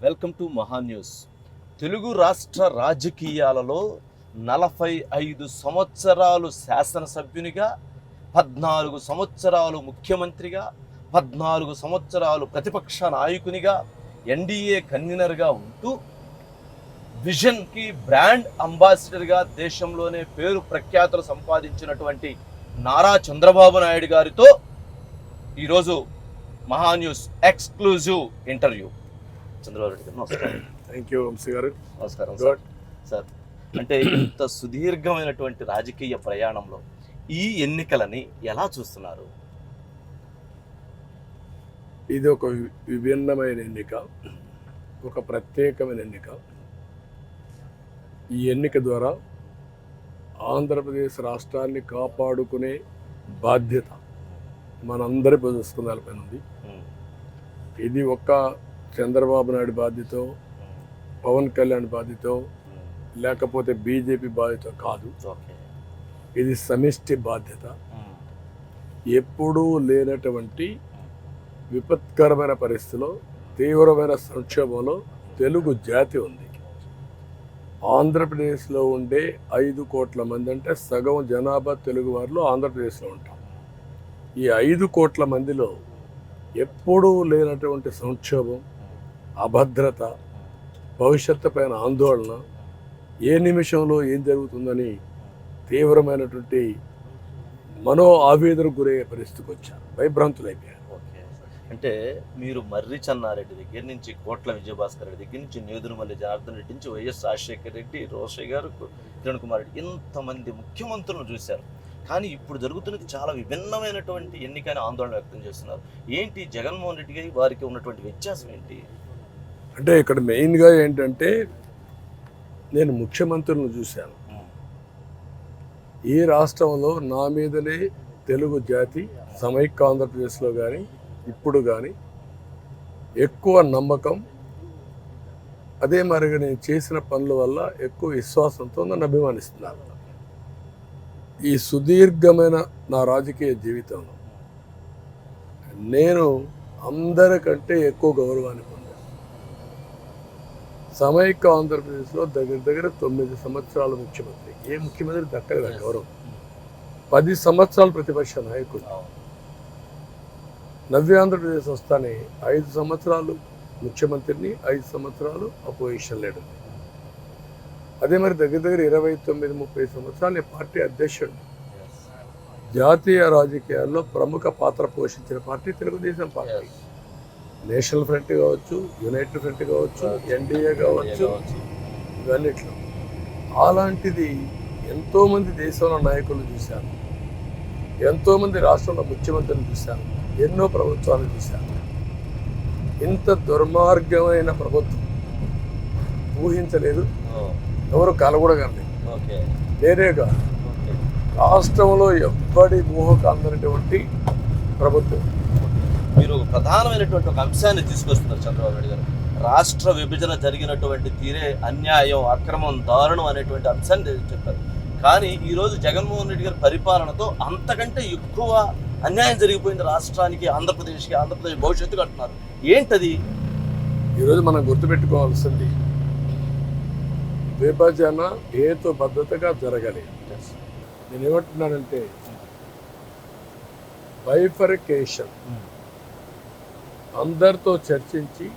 Welcome to మహా news. Telugu రాష్ట్ర రాజకీయాలలో 45 సంవత్సరాలు శాసనసభ్యునిగా, 14 సంవత్సరాలు ముఖ్యమంత్రిగా, 14 సంవత్సరాలు ప్రతిపక్ష నాయకునిగా, ఎన్డీఏ కన్వీనర్గా ఉంటూ విజన్కి బ్రాండ్ అంబాసిడర్గా దేశంలోనే పేరు ప్రఖ్యాతులు సంపాదించినటువంటి నారా చంద్రబాబు నాయుడు గారితో ఈరోజు మహా news exclusive interview. Chandrababu Naidu గారు నమస్కారం. థ్యాంక్ యూ వంశీ గారు. నమస్కారం సార్. అంటే ఇంత సుదీర్ఘమైనటువంటి రాజకీయ ప్రయాణంలో ఈ ఎన్నికలని ఎలా చూస్తున్నారు? ఇది ఒక విభిన్నమైన ఎన్నిక, ఒక ప్రత్యేకమైన ఎన్నిక. ఈ ఎన్నిక ద్వారా ఆంధ్రప్రదేశ్ రాష్ట్రాన్ని కాపాడుకునే బాధ్యత మనందరి ప్రజాస్పందాలపైన ఉంది. ఇది ఒక్క చంద్రబాబు నాయుడు బాధ్యత, పవన్ కళ్యాణ్ బాధ్యత, లేకపోతే బీజేపీ బాధ్యత కాదు. ఇది సమిష్టి బాధ్యత. ఎప్పుడూ లేనటువంటి విపత్కరమైన పరిస్థితిలో, తీవ్రమైన సంక్షోభంలో తెలుగు జాతి ఉంది. ఆంధ్రప్రదేశ్లో ఉండే 5 కోట్ల మంది, అంటే సగం జనాభా తెలుగు వారిలో ఆంధ్రప్రదేశ్లో ఉంటాం. ఈ 5 కోట్ల మందిలో ఎప్పుడూ లేనటువంటి సంక్షోభం, అభద్రత, భవిష్యత్తు పైన ఆందోళన, ఏ నిమిషంలో ఏం జరుగుతుందని తీవ్రమైనటువంటి మనో ఆవేదనకు గురయ్యే పరిస్థితికి వచ్చారు, భయభ్రాంతులైపోయారు. అంటే మీరు మర్రి చెన్నారెడ్డి దగ్గర నుంచి, కోట్ల విజయభాస్కర్ రెడ్డి దగ్గర నుంచి, నేదురుమల్లి జనార్దన్ రెడ్డి నుంచి, వైఎస్ రాజశేఖర రెడ్డి, రోషయ్య గారు, కిరణ్ కుమార్ రెడ్డి, ఇంతమంది ముఖ్యమంత్రులను చూశారు. కానీ ఇప్పుడు జరుగుతున్నది చాలా విభిన్నమైనటువంటి ఎన్నికైన ఆందోళన వ్యక్తం చేస్తున్నారు. ఏంటి జగన్మోహన్ రెడ్డి గారి వారికి ఉన్నటువంటి వ్యత్యాసం ఏంటి? అంటే ఇక్కడ మెయిన్గా ఏంటంటే, నేను ముఖ్యమంత్రులను చూశాను. ఈ రాష్ట్రంలో నా మీదనే తెలుగు జాతి సమైక్య ఆంధ్రప్రదేశ్లో కానీ ఇప్పుడు కానీ ఎక్కువ నమ్మకం, అదే మరిగా నేను చేసిన పనుల వల్ల ఎక్కువ విశ్వాసంతో నన్ను అభిమానిస్తున్నారు. ఈ సుదీర్ఘమైన నా రాజకీయ జీవితంలో నేను అందరికంటే ఎక్కువ గౌరవాన్ని పొందాను. సమైక్య ఆంధ్రప్రదేశ్లో దగ్గర 9 సంవత్సరాల ముఖ్యమంత్రి, ఏ ముఖ్యమంత్రి దక్కలేదు గౌరవం. 10 సంవత్సరాలు ప్రతిపక్ష నాయకుడు. నవ్య ఆంధ్రప్రదేశ్ వస్తానే 5 సంవత్సరాలు ముఖ్యమంత్రిని, 5 సంవత్సరాలు అపోజిషన్ లీడర్. అదే మరి దగ్గర 29-30 సంవత్సరాలు పార్టీ అధ్యక్షుడు. జాతీయ రాజకీయాల్లో ప్రముఖ పాత్ర పోషించిన party Telugu Desam party. National front కావచ్చు, యునైటెడ్ ఫ్రంట్ కావచ్చు, ఎన్డీఏ కావచ్చు, ఇవన్నిట్లో. అలాంటిది ఎంతోమంది దేశంలో నాయకులు చూశాను, ఎంతోమంది రాష్ట్రంలో ముఖ్యమంత్రులు చూశాను, ఎన్నో ప్రభుత్వాలు చూశాను. ఇంత దుర్మార్గమైన ప్రభుత్వం ఊహించలేదు, ఎవరు కలగూడగలేదు. నేనేగా రాష్ట్రంలో ఎవ్వడి ఊహకు అందనటువంటి ప్రభుత్వం. మీరు ప్రధానమైనటువంటి ఒక అంశాన్ని తీసుకొస్తున్నారు చంద్రబాబు నాయుడు గారు. రాష్ట్ర విభజన జరిగినటువంటి తీరే అన్యాయం, అక్రమం, దారుణం అనేటువంటి అంశాన్ని చెప్పారు. కానీ ఈరోజు జగన్మోహన్ రెడ్డి గారి పరిపాలనతో అంతకంటే ఎక్కువ అన్యాయం జరిగిపోయింది రాష్ట్రానికి, ఆంధ్రప్రదేశ్కి, ఆంధ్రప్రదేశ్ భవిష్యత్తుకు అంటున్నారు. ఏంటది? ఈరోజు మనం గుర్తుపెట్టుకోవాల్సింది, విభజన హేతుబద్ధతగా జరగాలి. నేను ఏమంటున్నానంటే, బైఫర్కేషన్ అందరితో చర్చించి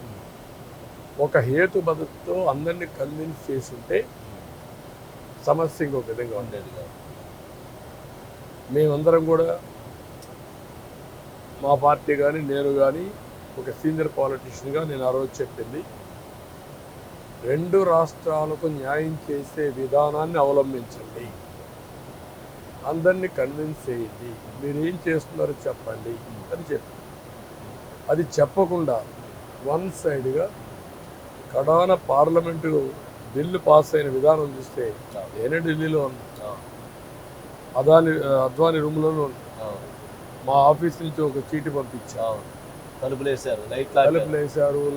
ఒక హేతుబద్ధతతో అందరినీ కన్విన్స్ చేసి ఉంటే సమస్య ఇంకొక విధంగా ఉండేది కాదు. మేమందరం కూడా, మా పార్టీ కానీ, నేను కానీ, ఒక సీనియర్ పాలిటీషియన్గా నేను ఆ రోజు చెప్పింది, 2 రాష్ట్రాలకు న్యాయం చేసే విధానాన్ని అవలంబించండి, అందరినీ కన్విన్స్ చేయండి, మీరు ఏం చేస్తున్నారో చెప్పండి అని చెప్పి, అది చెప్పకుండా వన్ సైడ్గా కడాన పార్లమెంటు బిల్లు పాస్ అయిన విధానం చూస్తే, నేనే ఢిల్లీలో ఉన్నా, అద్వానీ రూమ్లోనూ ఉన్నా, మా ఆఫీస్ నుంచి ఒక చీటి పంపించారు, తలుపులు వేశారు,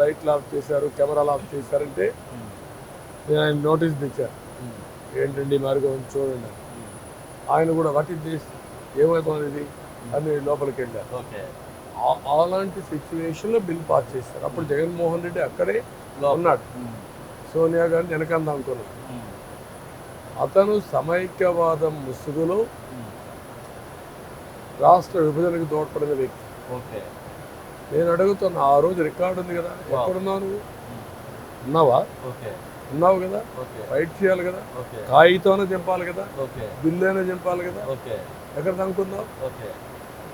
లైట్లు ఆఫ్ చేశారు, కెమెరాలు ఆఫ్ చేశారంటే నేను ఆయన నోటీస్ తెచ్చాను, ఏంటండి మార్గం చూడండి. ఆయన కూడా వాటి ఏమవుతుంది ఇది అని లోపలికి వెళ్ళారు. అలాంటి సిచ్యువేషన్లో బిల్ పాస్ చేశారు. అప్పుడు జగన్మోహన్ రెడ్డి అక్కడే ఉన్నాడు. సోనియా గాంధీ వెనకంద అనుకున్నాడు. అతను సమైక్యవాదం ముసుగులో రాష్ట్ర విభజనకు తోడ్పడిన వ్యక్తి. ఓకే. నేను అడుగుతున్నా, ఆ రోజు రికార్డు ఉంది కదా, ఎక్కడున్నావు నువ్వు? ఉన్నావా? ఓకే. ఉన్నావు కదా, ఓకే. ఫైట్ చేయాలి కదా, ఓకే. కాగితమైనా చంపాలి కదా, ఓకే. బిల్లు అయినా చంపాలి కదా. ఓకే. ఎక్కడ అనుకున్నావు? ఓకే.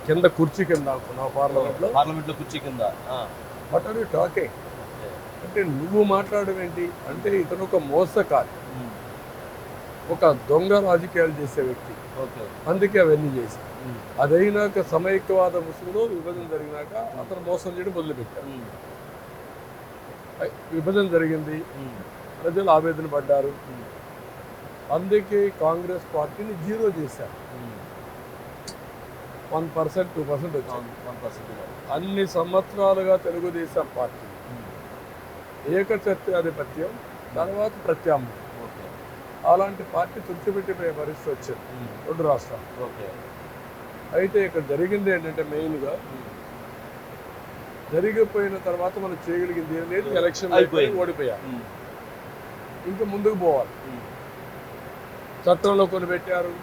కింద కుర్చీ కింద అనుకున్నావు పార్లమెంట్లో కుర్చీ కింద. What are you talking? అంటే నువ్వు మాట్లాడడం ఏంటి అంటే ఇతను ఒక మోసకారి, ఒక దొంగ రాజకీయాలు చేసే వ్యక్తి. అందుకే అవన్నీ చేసి అదైనాక సమైక్యవాద ముసుగులో విభజన జరిగినాక అతను మోసం చేయడం మొదలుపెట్టాడు. విభజన జరిగింది, ప్రజలు ఆవేదన పడ్డారు. అందుకే కాంగ్రెస్ పార్టీని జీరో చేశారు. 1%, 2% వచ్చింది. అన్ని సంవత్సరాలుగా తెలుగుదేశం పార్టీ ఏకఛత్రాధిపత్యం, తర్వాత ప్రత్యామ్నాయం, అలాంటి పార్టీ తుడిచిపెట్టిపోయే పరిస్థితి వచ్చింది 2 రాష్ట్రాలు. అయితే ఇక్కడ జరిగింది ఏంటంటే మెయిన్గా జరిగిపోయిన తర్వాత మనం చేయగలిగింది ఏం లేదు. ఎలక్షన్ ఓడిపోయారు, ఇంకా ముందుకు పోవాలి. చట్టంలో కొన్ని పెట్టారు,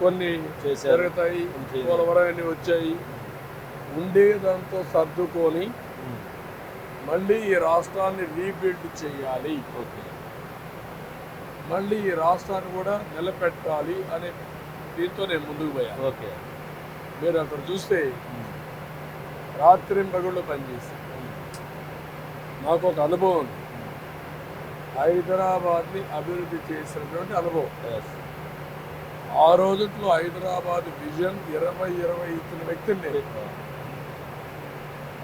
కొన్ని జరుగుతాయి, పోలవరం అన్ని వచ్చాయి. ఉండే దాంతో సర్దుకొని మళ్ళీ ఈ రాష్ట్రాన్ని రీబిల్డ్ చేయాలి, మళ్ళీ ఈ రాష్ట్రాన్ని కూడా నిలబెట్టాలి అనే దీంతో నేను ముందుకు పోయాను. ఓకే. మీరు అక్కడ చూస్తే రాత్రి పగళ్ళు పనిచేసి నాకు ఒక అనుభవం ఉంది. హైదరాబాద్ని అభివృద్ధి చేసినటువంటి అనుభవం. ఆ రోజుల్లో హైదరాబాద్ విజన్ 2020 ఇచ్చిన వ్యక్తిని నేను.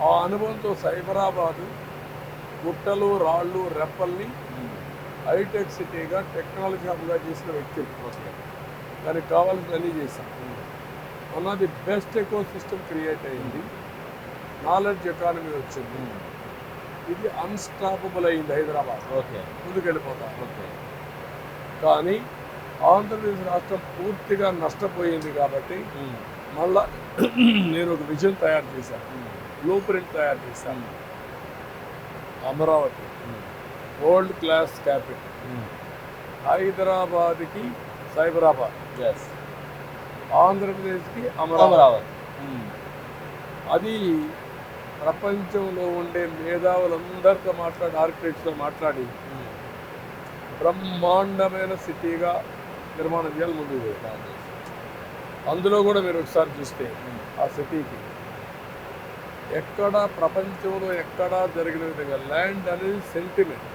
ఆ అనుభవంతో సైబరాబాదు గుట్టలు, రాళ్ళు, రెప్పల్ని హైటెక్ సిటీగా, టెక్నాలజీ హబ్గా చేసిన వ్యక్తులు. దానికి కావాల్సిన అన్నీ చేశాం. One of the best eco system create అయింది, నాలెడ్జ్ ఎకానమీ వచ్చింది. ఇది అన్స్టాపబుల్ అయింది హైదరాబాద్. ముందుకు వెళ్ళిపోతాం. కానీ ఆంధ్రప్రదేశ్ రాష్ట్రం పూర్తిగా నష్టపోయింది కాబట్టి మళ్ళా నేను ఒక విజన్ తయారు చేశాను, బ్లూ ప్రింట్ తయారు చేశాను. అమరావతి వరల్డ్ క్లాస్ క్యాపిటల్, హైదరాబాద్కి సైబరాబాద్, ఆంధ్రప్రదేశ్కి అమరావతి. అది ప్రపంచంలో ఉండే మేధావులందరితో మాట్లాడి, ఆర్కిటెక్ట్స్తో మాట్లాడి బ్రహ్మాండమైన సిటీగా నిర్మాణం చేయాలి ముందుకు. అందులో కూడా మీరు ఒకసారి చూస్తే ఆ సిటీకి ఎక్కడ ప్రపంచంలో ఎక్కడా జరిగిన విధంగా ల్యాండ్ అనేది సెంటిమెంట్.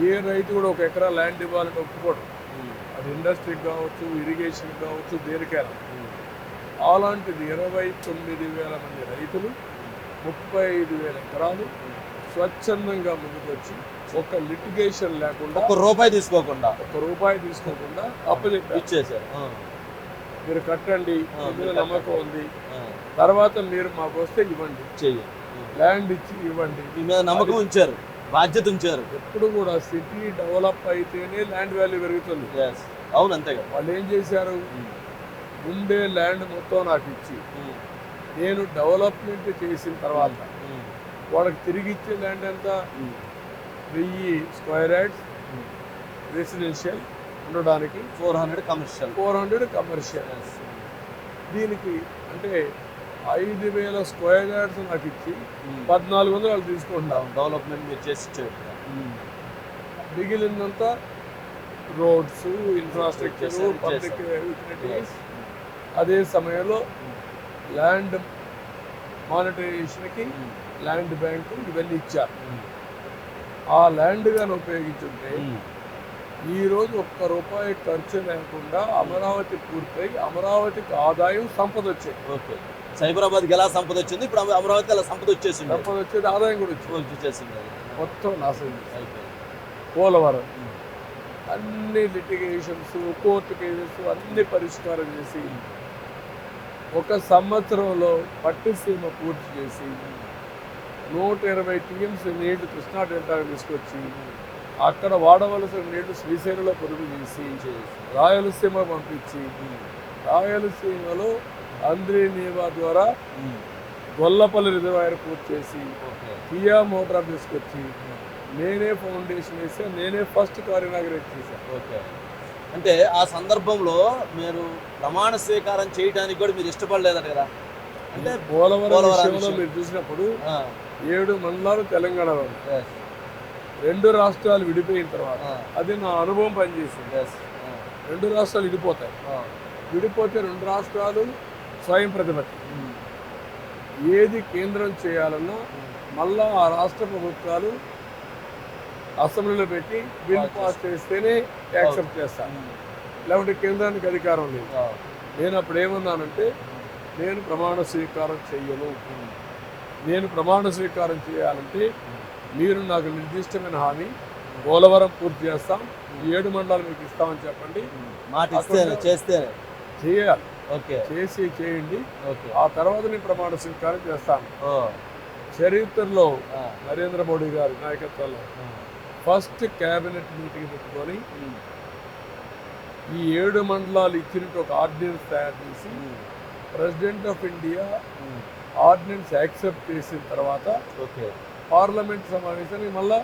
ఏ రైతు కూడా 1 ఎకరా ల్యాండ్ ఇవ్వాలని ఒప్పుకోవడం, అది ఇండస్ట్రీకి కావచ్చు, ఇరిగేషన్ కావచ్చు, దేనికైనా. అలాంటిది 29,000 మంది రైతులు 35,000 ఎకరాలు స్వచ్ఛందంగా ముందుకు వచ్చి ఒక లిటిగేషన్ లేకుండా, 1 రూపాయి తీసుకోకుండా అప్పచెప్పారు. మీరు కట్టండి, మీద నమ్మకం ఉంది, తర్వాత మీరు మాకు వస్తే ఇవ్వండి, ల్యాండ్ ఇచ్చి ఇవ్వండి, మీ మీద నమ్మకం ఉంచారు, బాధ్యత ఉంచారు. ఎప్పుడు కూడా సిటీ డెవలప్ అయితేనే ల్యాండ్ వాల్యూ పెరుగుతుంది. అవును, అంతే కదా. వాళ్ళు ఏం చేశారు, ఉండే ల్యాండ్ మొత్తం నాకు ఇచ్చి నేను డెవలప్మెంట్ చేసిన తర్వాత వాళ్ళకి తిరిగి ఇచ్చే ల్యాండ్ ఎంత, 1000 స్క్వేర్ యార్డ్స్ రెసిడెన్షియల్ ఉండడానికి, 400 కమర్షియల్. దీనికి అంటే 5,000 స్క్వేర్ యార్డ్స్ నాకు ఇచ్చి 1,400 వాళ్ళు తీసుకుంటున్నాం. డెవలప్మెంట్ మీరు చేసి మిగిలినంతా రోడ్స్, ఇన్ఫ్రాస్ట్రక్చర్, పబ్లిక్ యూటిలిటీస్. అదే సమయంలో ల్యాండ్ మానిటైజేషన్కి ల్యాండ్ బ్యాంకు ఇవన్నీ ఇచ్చారు. ఆ ల్యాండ్ కానీ ఉపయోగించుంటే ఈరోజు 1 రూపాయి ఖర్చు లేకుండా అమరావతి పూర్తయి అమరావతికి ఆదాయం, సంపద వచ్చేది. సైబరాబాద్కి ఎలా సంపద వచ్చింది, ఇప్పుడు అమరావతికి ఎలా సంపద వచ్చేసింది. సంపద వచ్చేది, ఆదాయం కూడా వచ్చేసింది. మొత్తం నాశనం అయిపోయింది. పోలవరం అన్ని లిటిగేషన్స్, కోర్టు కేసెస్ అన్ని పరిష్కారం చేసి 1 సంవత్సరంలో పట్టిసీమ పూర్తి చేసి 120 టీఎంసీ నీళ్లు కృష్ణా డెల్టాకు తీసుకొచ్చి అక్కడ వాడవలసిన నీళ్లు శ్రీశైలంలో పొదుపు చేసి రాయలసీమ పంపించి రాయలసీమలో అంద్రీ నీవా ద్వారా గొల్లపల్లి రిజర్వాయర్ పూర్తి చేసి ఓకే. కియా మోటార్ తీసుకొచ్చి నేనే ఫౌండేషన్ వేసా, నేనే ఫస్ట్ కార్ ఇనాగ్రేట్ చేశాను. ఓకే. అంటే ఆ సందర్భంలో మీరు ప్రమాణ స్వీకారం చేయడానికి కూడా మీరు ఇష్టపడలేదట కదా? అంటే పోలవరం విషయంలో మీరు చూసినప్పుడు 7 మండలాలు తెలంగాణలో ఉన్నాయి. yes, 2 రాష్ట్రాలు విడిపోయిన తర్వాత అది నా అనుభవం పనిచేసింది. yes, 2 రాష్ట్రాలు విడిపోతాయి. విడిపోతే 2 రాష్ట్రాలు స్వయం ప్రతిపత్తి. ఏది కేంద్రం చేయాలన్నా మళ్ళా ఆ రాష్ట్ర ప్రభుత్వాలు అసెంబ్లీలో పెట్టి బిల్ పాస్ చేస్తేనే యాక్సెప్ట్ చేస్తాను, లేకుంటే కేంద్రానికి అధికారం లేదు. నేను అప్పుడు ఏమన్నానంటే నేను ప్రమాణ స్వీకారం చెయ్యను. నేను ప్రమాణ స్వీకారం చేయాలంటే మీరు నాకు నిర్దిష్టమైన హామీ పోలవరం పూర్తి చేస్తాం, 7 మండలాలు మీకు ఇస్తామని చెప్పండి. మాట చేస్తేనే చేయాలి. ఓకే. చేయండి. ఆ తర్వాత నేను ప్రమాణ స్వీకారం చేస్తాను. చరిత్రలో నరేంద్ర మోడీ గారి నాయకత్వంలో ఫస్ట్ క్యాబినెట్ మీటింగ్ పెట్టుకొని ఈ 7 మండలాలు ఇచ్చినట్టు ఒక ఆర్డినెన్స్ తయారు చేసి president of India ordinance accept చేసిన తర్వాత పార్లమెంట్ సమావేశానికి మళ్ళా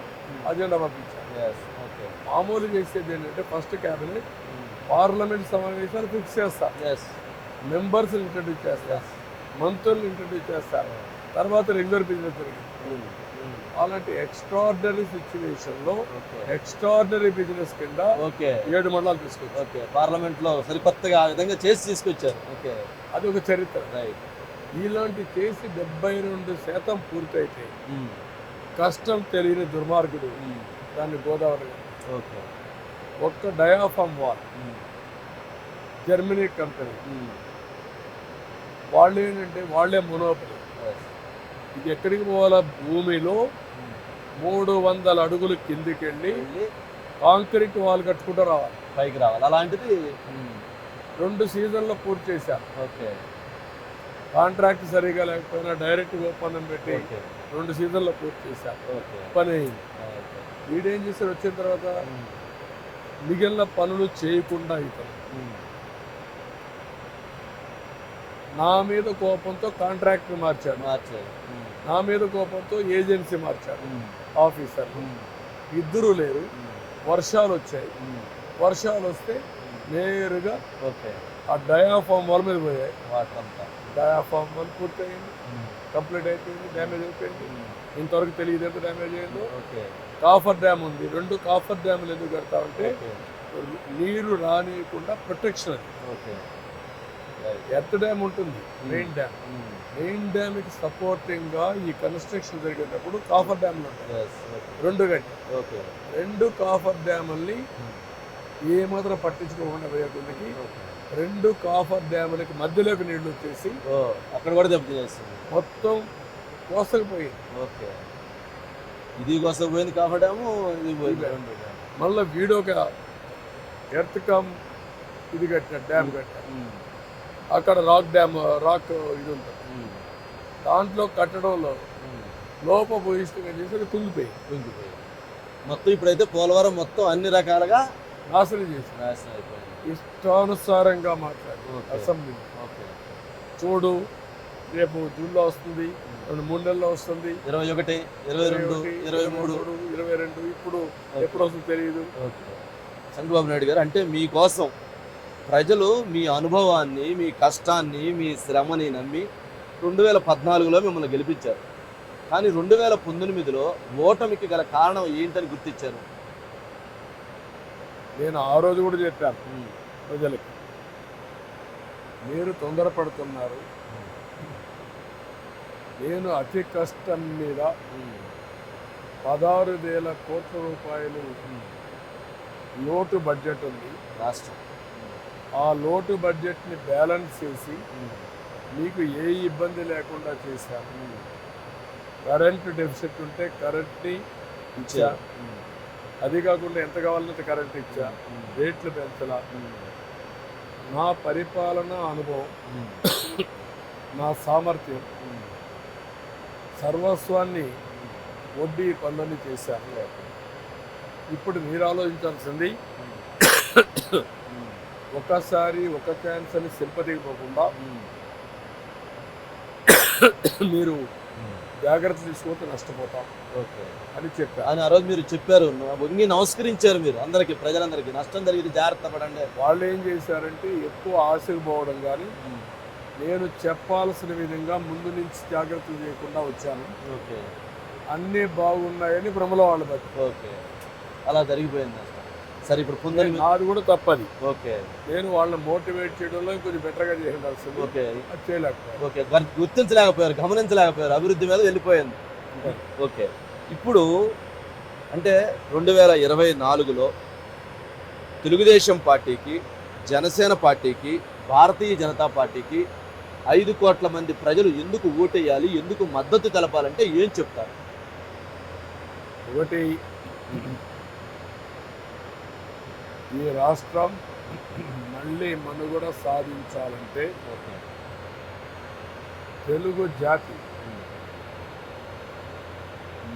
అజెండా పంపించారు. మామూలు చేసేది ఏంటంటే ఫస్ట్ క్యాబినెట్ పార్లమెంట్ సమావేశాలు ఫిక్స్ చేస్తారు, మెంబర్స్ ఇంట్రడ్యూస్ చేస్తారు, మంత్రులు ఇంట్రడ్యూస్ చేస్తారు, తర్వాత రెగ్యులర్ బిజినెస్ జరిగింది. అలాంటి ఎక్స్ట్రాడినరీ సిచ్యువేషన్లో ఎక్స్ట్రాడినరీ బిజినెస్ కింద 7 మండలాలు తీసుకొచ్చారు. పార్లమెంట్ లో సరికొత్తగా ఆ విధంగా చేసి తీసుకొచ్చారు. అది ఒక చరిత్ర. ఇలాంటి చేసి 72% పూర్తయితే కష్టం తెలియని దుర్మార్గుడు దాన్ని గోదావరి ఒక్క డయాఫామ్ వాల్ జర్మనీ కంపెనీ వాళ్ళు ఏంటంటే వాళ్ళే మొనోపలి. ఇది ఎక్కడికి పోవాలా? భూమిలో 300 అడుగులు కిందికి వెళ్ళి కాంక్రీట్ వాల్ కట్టుకుంటూ రావాలి, పైకి రావాలి. అలాంటిది 2 సీజన్లో పూర్తి చేశారు. కాంట్రాక్ట్ సరిగా లేకపోయినా డైరెక్ట్ ఒప్పందం పెట్టి 2 సీజన్లో పూర్తి చేశారు. పని అయింది. వీడేం చేశారు? వచ్చిన తర్వాత మిగిలిన పనులు చేయకుండా ఇతను నా మీద కోపంతో కాంట్రాక్టర్ మార్చాడు, నా మీద కోపంతో ఏజెన్సీ మార్చాడు, ఆఫీసర్. ఇద్దరు లేరు. వర్షాలు వచ్చాయి. వర్షాలు వస్తే నేరుగా ఆ డయాఫామ్ వాల్ మీద పోయాయి. డయాఫామ్ వాల్ పూర్తి అయింది, కంప్లీట్ అయిపోయింది, డ్యామేజ్ అయిపోయింది. ఇంతవరకు తెలియదు ఎంత డ్యామేజ్ అయిందో. కాఫర్ డ్యామ్ ఉంది. 2 కాఫర్ డ్యాములు ఎందుకు కడతామంటే నీరు రానియకుండా ప్రొటెక్షన్. అది ఎర్త్ డ్యామ్ ఉంటుంది, మెయిన్ డ్యామ్. మెయిన్ డ్యామ్కి సపోర్టింగ్ గా ఈ కన్స్ట్రక్షన్ జరిగేటప్పుడు కాఫర్ డ్యామ్లు ఉంటాయి. 2 గంటలు 2 కాఫర్ డ్యాముల్ని ఏమాత్రం పట్టించుకోకుండా పోయేకొందికి 2 కాఫర్ డ్యాములకి మధ్యలోకి నీళ్లు వచ్చేసి అక్కడ కూడా దెబ్బతినేస్తుంది. మొత్తం కోసకపోయింది. ఇది కోసపోయింది కాఫర్ డ్యాము, మళ్ళీ వీడొక ఎర్త్ కమ్ ఇది కట్టిన డ్యామ్ కట్టారు. అక్కడ రాక్ ఇది ఉంటుంది. దాంట్లో కట్టడంలో లోపభూయిష్టంగా చేసి కుంగిపోయి మొత్తం ఇప్పుడైతే పోలవరం మొత్తం అన్ని రకాలుగా నాశనం చేసి ఇష్టానుసారంగా మాట్లాడు అసెంబ్లీ. చూడు, రేపు జూన్లో వస్తుంది, 2-3 నెలల్లో వస్తుంది, 21, 22, 23, 22. ఇప్పుడు ఎప్పుడు వస్తుందో తెలియదు. చంద్రబాబు నాయుడు గారు, అంటే మీకోసం ప్రజలు మీ అనుభవాన్ని, మీ కష్టాన్ని, మీ శ్రమని నమ్మి 2014లో మిమ్మల్ని గెలిపించారు. కానీ 2019లో ఓటమికి గల కారణం ఏంటని గుర్తించారు? నేను ఆ రోజు కూడా చెప్పాను ప్రజలకి, మీరు తొందరపడుతున్నారు. నేను అతి కష్టం మీద 16,000 కోట్ల రూపాయలు లోటు బడ్జెట్ ఉంది రాష్ట్రం. ఆ లోటు బడ్జెట్ని బ్యాలెన్స్ చేసి మీకు ఏ ఇబ్బంది లేకుండా చేశాను. కరెంటు డెఫిసిట్ ఉంటే కరెంట్ని ఇచ్చా, అది కాకుండా ఎంత కావాలంటే కరెంట్ ఇచ్చా, రేట్లు పెంచలా. నా పరిపాలన అనుభవం, నా సామర్థ్యం, సర్వస్వాన్ని వడ్డీ పనులని చేశాను. ఇప్పుడు మీరు ఆలోచించాల్సింది, ఒకసారి ఒక ఛాన్స్ అని సింపతికి పోకుండా మీరు జాగ్రత్త తీసుకుంటే నష్టపోతాం ఓకే అని చెప్పారు. అని ఆ రోజు మీరు చెప్పారు, వంగి నమస్కరించారు మీరు అందరికి, ప్రజలందరికీ నష్టం జరిగింది జాగ్రత్త పడండి. వాళ్ళు ఏం చేశారంటే ఎక్కువ ఆశకు పోవడం కానీ నేను చెప్పాల్సిన విధంగా ముందు నుంచి జాగ్రత్తలు చేయకుండా వచ్చాను, ఓకే అన్నీ బాగున్నాయని భ్రమలో వాళ్ళు బట్టి. ఓకే అలా జరిగిపోయింది నష్టం. సరే ఇప్పుడు పుందని నాది కూడా తప్పది. ఓకే నేను వాళ్ళని మోటివేట్ చేయడంలో ఇంకొంచెం బెటర్గా చేయాల్సింది, ఓకే అది చేయలేకపోయాను. ఓకే గుర్తించలేకపోయారు, గమనించలేకపోయారు, అభివృద్ధి మీద వెళ్ళిపోయింది. ఓకే ఇప్పుడు అంటే 2024లో తెలుగుదేశం పార్టీకి, జనసేన పార్టీకి, భారతీయ జనతా పార్టీకి 5 కోట్ల మంది ప్రజలు ఎందుకు ఓటేయాలి, ఎందుకు మద్దతు తెలపాలంటే ఏం చెప్తారు? ఒకటి, ఈ రాష్ట్రం మళ్ళీ మనుగడ సాధించాలంటే తెలుగు జాతి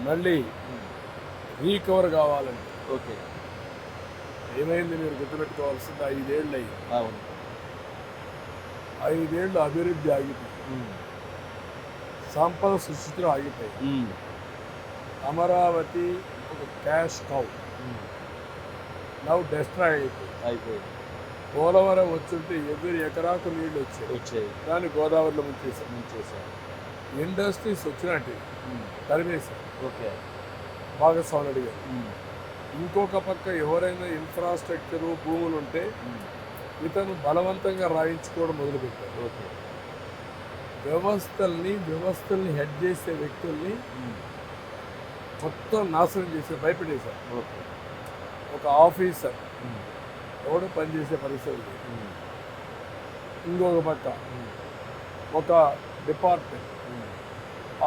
మళ్ళీ రీకవర్ కావాలంటే ఓకే ఏమైంది మీరు గుర్తుపెట్టుకోవాల్సింది 5 ఏళ్ళు అయ్యింది. అవును 5 ఏళ్ళు అభివృద్ధి ఆగిపోయింది, సంపద సృష్టిలో ఆగిపోయింది. అమరావతి ఒక క్యాష్ కౌ నవ్వు డెస్ట్రాయ్ అయిపోయింది. పోలవరం వచ్చుంటే ఎవరి ఎకరాకు నీళ్ళు వచ్చాయి, దాన్ని గోదావరిలో ముంచేశారు. ఇండస్ట్రీస్ వచ్చినట్టు తరిమేశారు, ఓకే భాగస్వాములు అడిగారు. ఇంకొక పక్క ఎవరైనా ఇన్ఫ్రాస్ట్రక్చరు భూములు ఉంటే ఇతను బలవంతంగా రాయించుకోవడం మొదలుపెట్టారు. ఓకే వ్యవస్థల్ని హెడ్ చేసే వ్యక్తుల్ని మొత్తం నాశనం చేసి భయపెట్టేశారు. ఓకే ఒక ఆఫీసర్ ఎవడో పనిచేసే పరిస్థితి లేదు. ఇంకొక పక్క ఒక డిపార్ట్మెంట్,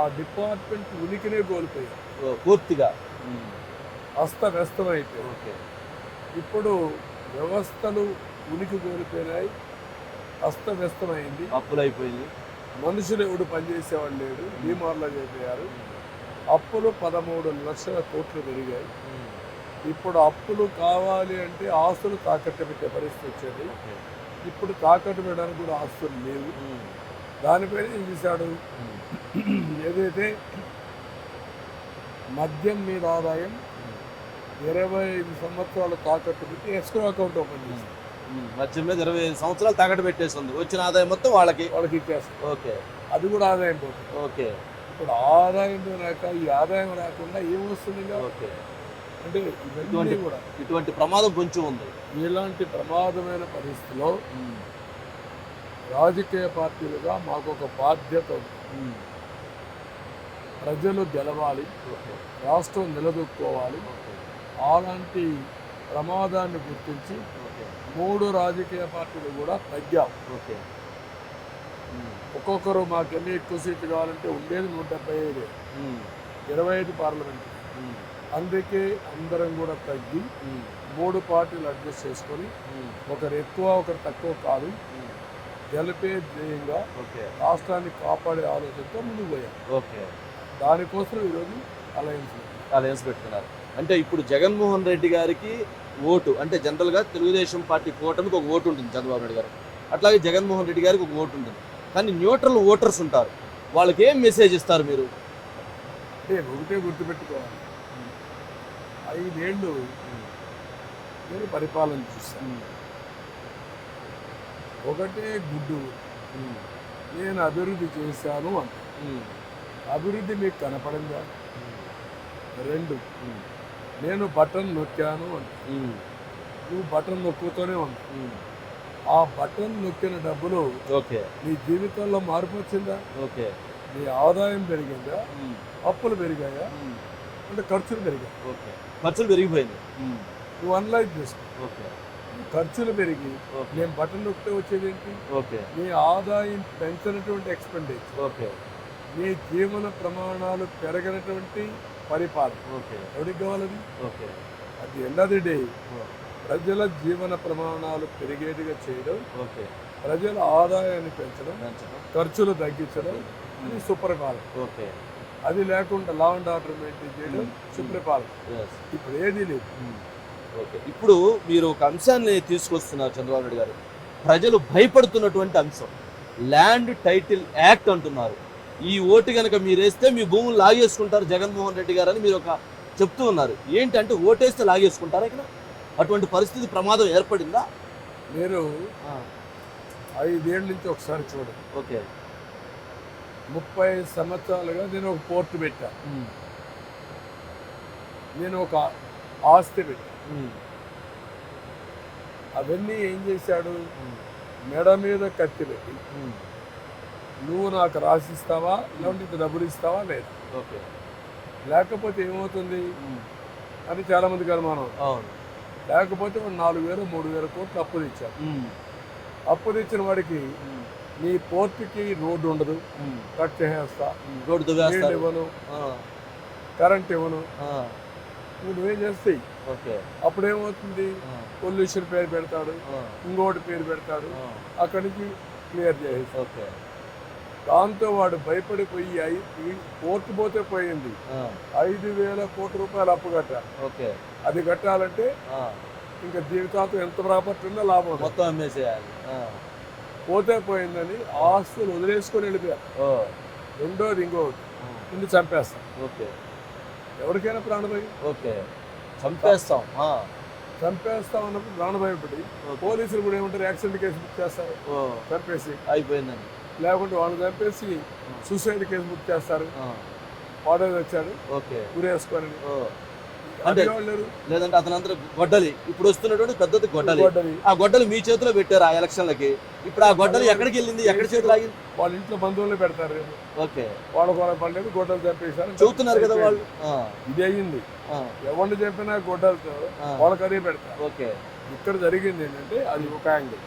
ఆ డిపార్ట్మెంట్ ఉనికినే కోల్పోయారు, పూర్తిగా అస్తవ్యస్తమైపోయాయి. ఓకే ఇప్పుడు వ్యవస్థలు ఉనికి కోల్పోయినాయి, అస్తవ్యస్తమైంది, అప్పులైపోయింది, మనుషులు ఎవడు పనిచేసేవాళ్ళు లేడు, బీమార్లో చేరిపోయారు. అప్పులు 13 లక్షల కోట్లు పెరిగాయి. ఇప్పుడు అప్పులు కావాలి అంటే ఆస్తులు తాకట్టు పెట్టే పరిస్థితి వచ్చేది. ఇప్పుడు తాకట్టు పెట్టడానికి కూడా ఆస్తులు లేవు. దానిపైన ఏం చేశాడు, ఏదైతే మద్యం మీద ఆదాయం 25 సంవత్సరాలు తాకట్టు పెట్టి ఎస్క్రో అకౌంట్ ఓపెన్ చేశారు. మధ్య మీద 25 సంవత్సరాలు తాకట్టు పెట్టేస్తుంది, వచ్చిన ఆదాయం మొత్తం వాళ్ళకి ఇచ్చేస్తారు. ఓకే అది కూడా ఆదాయం పోతుంది. ఓకే ఇప్పుడు ఆదాయం రాక ఈ ఆదాయం రాకుండా ఏమొస్తుంది? ఓకే అంటే ఇవన్నీ కూడా ఇటువంటి ప్రమాదం కొంచెం ఉంది. ఇలాంటి ప్రమాదమైన పరిస్థితిలో రాజకీయ పార్టీలుగా మాకు ఒక బాధ్యత ఉంది. ప్రజలు గెలవాలి, రాష్ట్రం నిలదొక్కుకోవాలి. అలాంటి ప్రమాదాన్ని గుర్తించి 3 రాజకీయ పార్టీలు కూడా తగ్గాం. ఒక్కొక్కరు మాకు ఎన్ని ఎక్కువ సీట్లు కావాలంటే ఉండేది 175, 25 పార్లమెంట్. అందుకే అందరం కూడా తగ్గి 3 పార్టీలు అడ్జస్ట్ చేసుకొని ఒకరు ఎక్కువ ఒకరు తక్కువ కాదు, గెలిపే ధ్యేయంగా రాష్ట్రాన్ని కాపాడే ఆలోచనతో ముందుకు పోయాం. దానికోసం ఈరోజు అలయన్స్ పెట్టుకున్నారు. అంటే ఇప్పుడు జగన్మోహన్ రెడ్డి గారికి ఓటు అంటే జనరల్గా తెలుగుదేశం పార్టీ కూటమికి ఒక ఓటు ఉంటుంది చంద్రబాబు నాయుడు గారు, అట్లాగే జగన్మోహన్ రెడ్డి గారికి ఒక ఓటు ఉంటుంది. కానీ న్యూట్రల్ ఓటర్స్ ఉంటారు, వాళ్ళకి ఏం మెసేజ్ ఇస్తారు మీరు? అంటే ఒకటే గుర్తుపెట్టుకోవాలి, 5 ఏళ్ళు నేను పరిపాలన చూస్తాను. ఒకటే గుడ్డు, నేను అభివృద్ధి చేశాను అంట. అభివృద్ధి మీకు కనపడిందా? 2, నేను బటన్ నొక్కాను అంట. నువ్వు బటన్ నొక్కుతూనే ఉంటావు. ఆ బటన్ నొక్కిన డబ్బులు నీ జీవితంలో మార్పు వచ్చిందా? నీ ఆదాయం పెరిగిందా? అప్పులు పెరిగాయా? అంటే ఖర్చులు పెరిగాయి. ఖర్చులు పెరిగిపోయింది. నువ్వు అనలైజ్ చేసుకో. ఖర్చులు పెరిగి నేను బటన్ నొక్కితే వచ్చేది ఏంటి? నీ ఆదాయం పెంచినటువంటి ఎక్స్పెండిచర్, నీ జీవన ప్రమాణాలు పెరగినటువంటి పరిపాలన ఎవరికి కావాలని? అది ఎండ్ ఆఫ్ ది డే ప్రజల జీవన ప్రమాణాలు పెరిగేట్టుగా చేయడం, ప్రజల ఆదాయాన్ని పెంచడం, ఖర్చులు తగ్గించడం, ఇది సుపరిపాలన. అది లేకుండా లా అండ్ ఆర్డర్ మెయింటైన్ చేయడం సుపరిపాలన. ఇప్పుడు ఏదీ లేదు. ఇప్పుడు మీరు ఒక అంశాన్ని తీసుకొస్తున్నారు చంద్రబాబు నాయుడు గారు, ప్రజలు భయపడుతున్నటువంటి అంశం ల్యాండ్ టైటిల్ యాక్ట్ అంటున్నారు. ఈ ఓటు కనుక మీరు వేస్తే మీ భూములు లాగేసుకుంటారు జగన్మోహన్ రెడ్డి గారు అని మీరు ఒక చెప్తూ ఉన్నారు. ఏంటంటే ఓటేస్తే లాగేసుకుంటారా ఇక్కడ? అటువంటి పరిస్థితి ప్రమాదం ఏర్పడిందా? మీరు 5 ఏళ్ళ నుంచి ఒకసారి చూడండి. ఓకే. 30 సంవత్సరాలుగా నేను ఒక పోర్టు పెట్టాను, నేను ఒక ఆస్తి పెట్టాను. అవన్నీ ఏం చేశాడు? మెడ మీద కత్తి పెట్టి నువ్వు నాకు రాసిస్తావా, ఇలాంటి ఇంత డబ్బులు ఇస్తావా లేదా, ఓకే, లేకపోతే ఏమవుతుంది అని చాలా మందికి అనుమానం. లేకపోతే 4,000 3,000 కోట్లు అప్పు తెచ్చారు. అప్పు తెచ్చిన వాడికి నీ పోర్టుకి రోడ్డు ఉండదు, కట్ చేసేస్తా, నీళ్ళు ఇవ్వను, కరెంట్ ఇవ్వను, నువ్వేం చేస్తాయి. అప్పుడేమవుతుంది? పొల్యూషన్ పేరు పెడతాడు, ఇంకోటి పేరు పెడతాడు, అక్కడి నుంచి క్లియర్ చేసేసి దాంతో వాడు భయపడిపోయి కోర్టు పోతే పోయింది 5,000 కోట్ల రూపాయలు అప్పు కట్టాలి. అది కట్టాలంటే ఇంకా జీవితాంతం ఎంత ప్రాపర్టీ ఉందో లాభం మొత్తం అమ్మేసేయాలి. పోతే పోయిందని ఆస్తులు వదిలేసుకొని వెళ్ళిపోయారు. రెండోది ఇంకోటి, నిన్ను చంపేస్తాం. ఎవరికైనా ప్రాణభయం. చంపేస్తాం అన్నప్పుడు ప్రాణభయపడి పోలీసులు కూడా ఏమంటారు? యాక్సిడెంట్ కేసు బుక్ చేస్తారు, చంపేసి అయిపోయిందని. లేకుంటే వాళ్ళు చంపేసి సూసైడ్ కేసు బుక్ చేస్తారు, వాడే వచ్చాడు గురేసుకొని. లేదంటే అతనంతా గొడ్డలి, ఇప్పుడు వస్తున్నటువంటి పెద్దది గొడ్డలి, ఆ గొడ్డలి మీ చేతిలో పెట్టారు ఆ ఎలక్షన్లకి. ఇప్పుడు ఆ గొడ్డలి ఎక్కడికి వెళ్ళింది? ఎక్కడి చేతిలో ఆగింది? వాళ్ళ ఇంట్లో బంధువులే పెడతారు. వాళ్ళ పడలేదు, గొడ్డలు చంపేశారు చెబుతున్నారు కదా వాళ్ళు. ఇది అయ్యింది. ఎవరిని చెప్పినా గొడ్డలతో వాళ్ళకి అదే పెడతారు. ఇక్కడ జరిగింది ఏంటంటే అది ఒక యాంగిల్.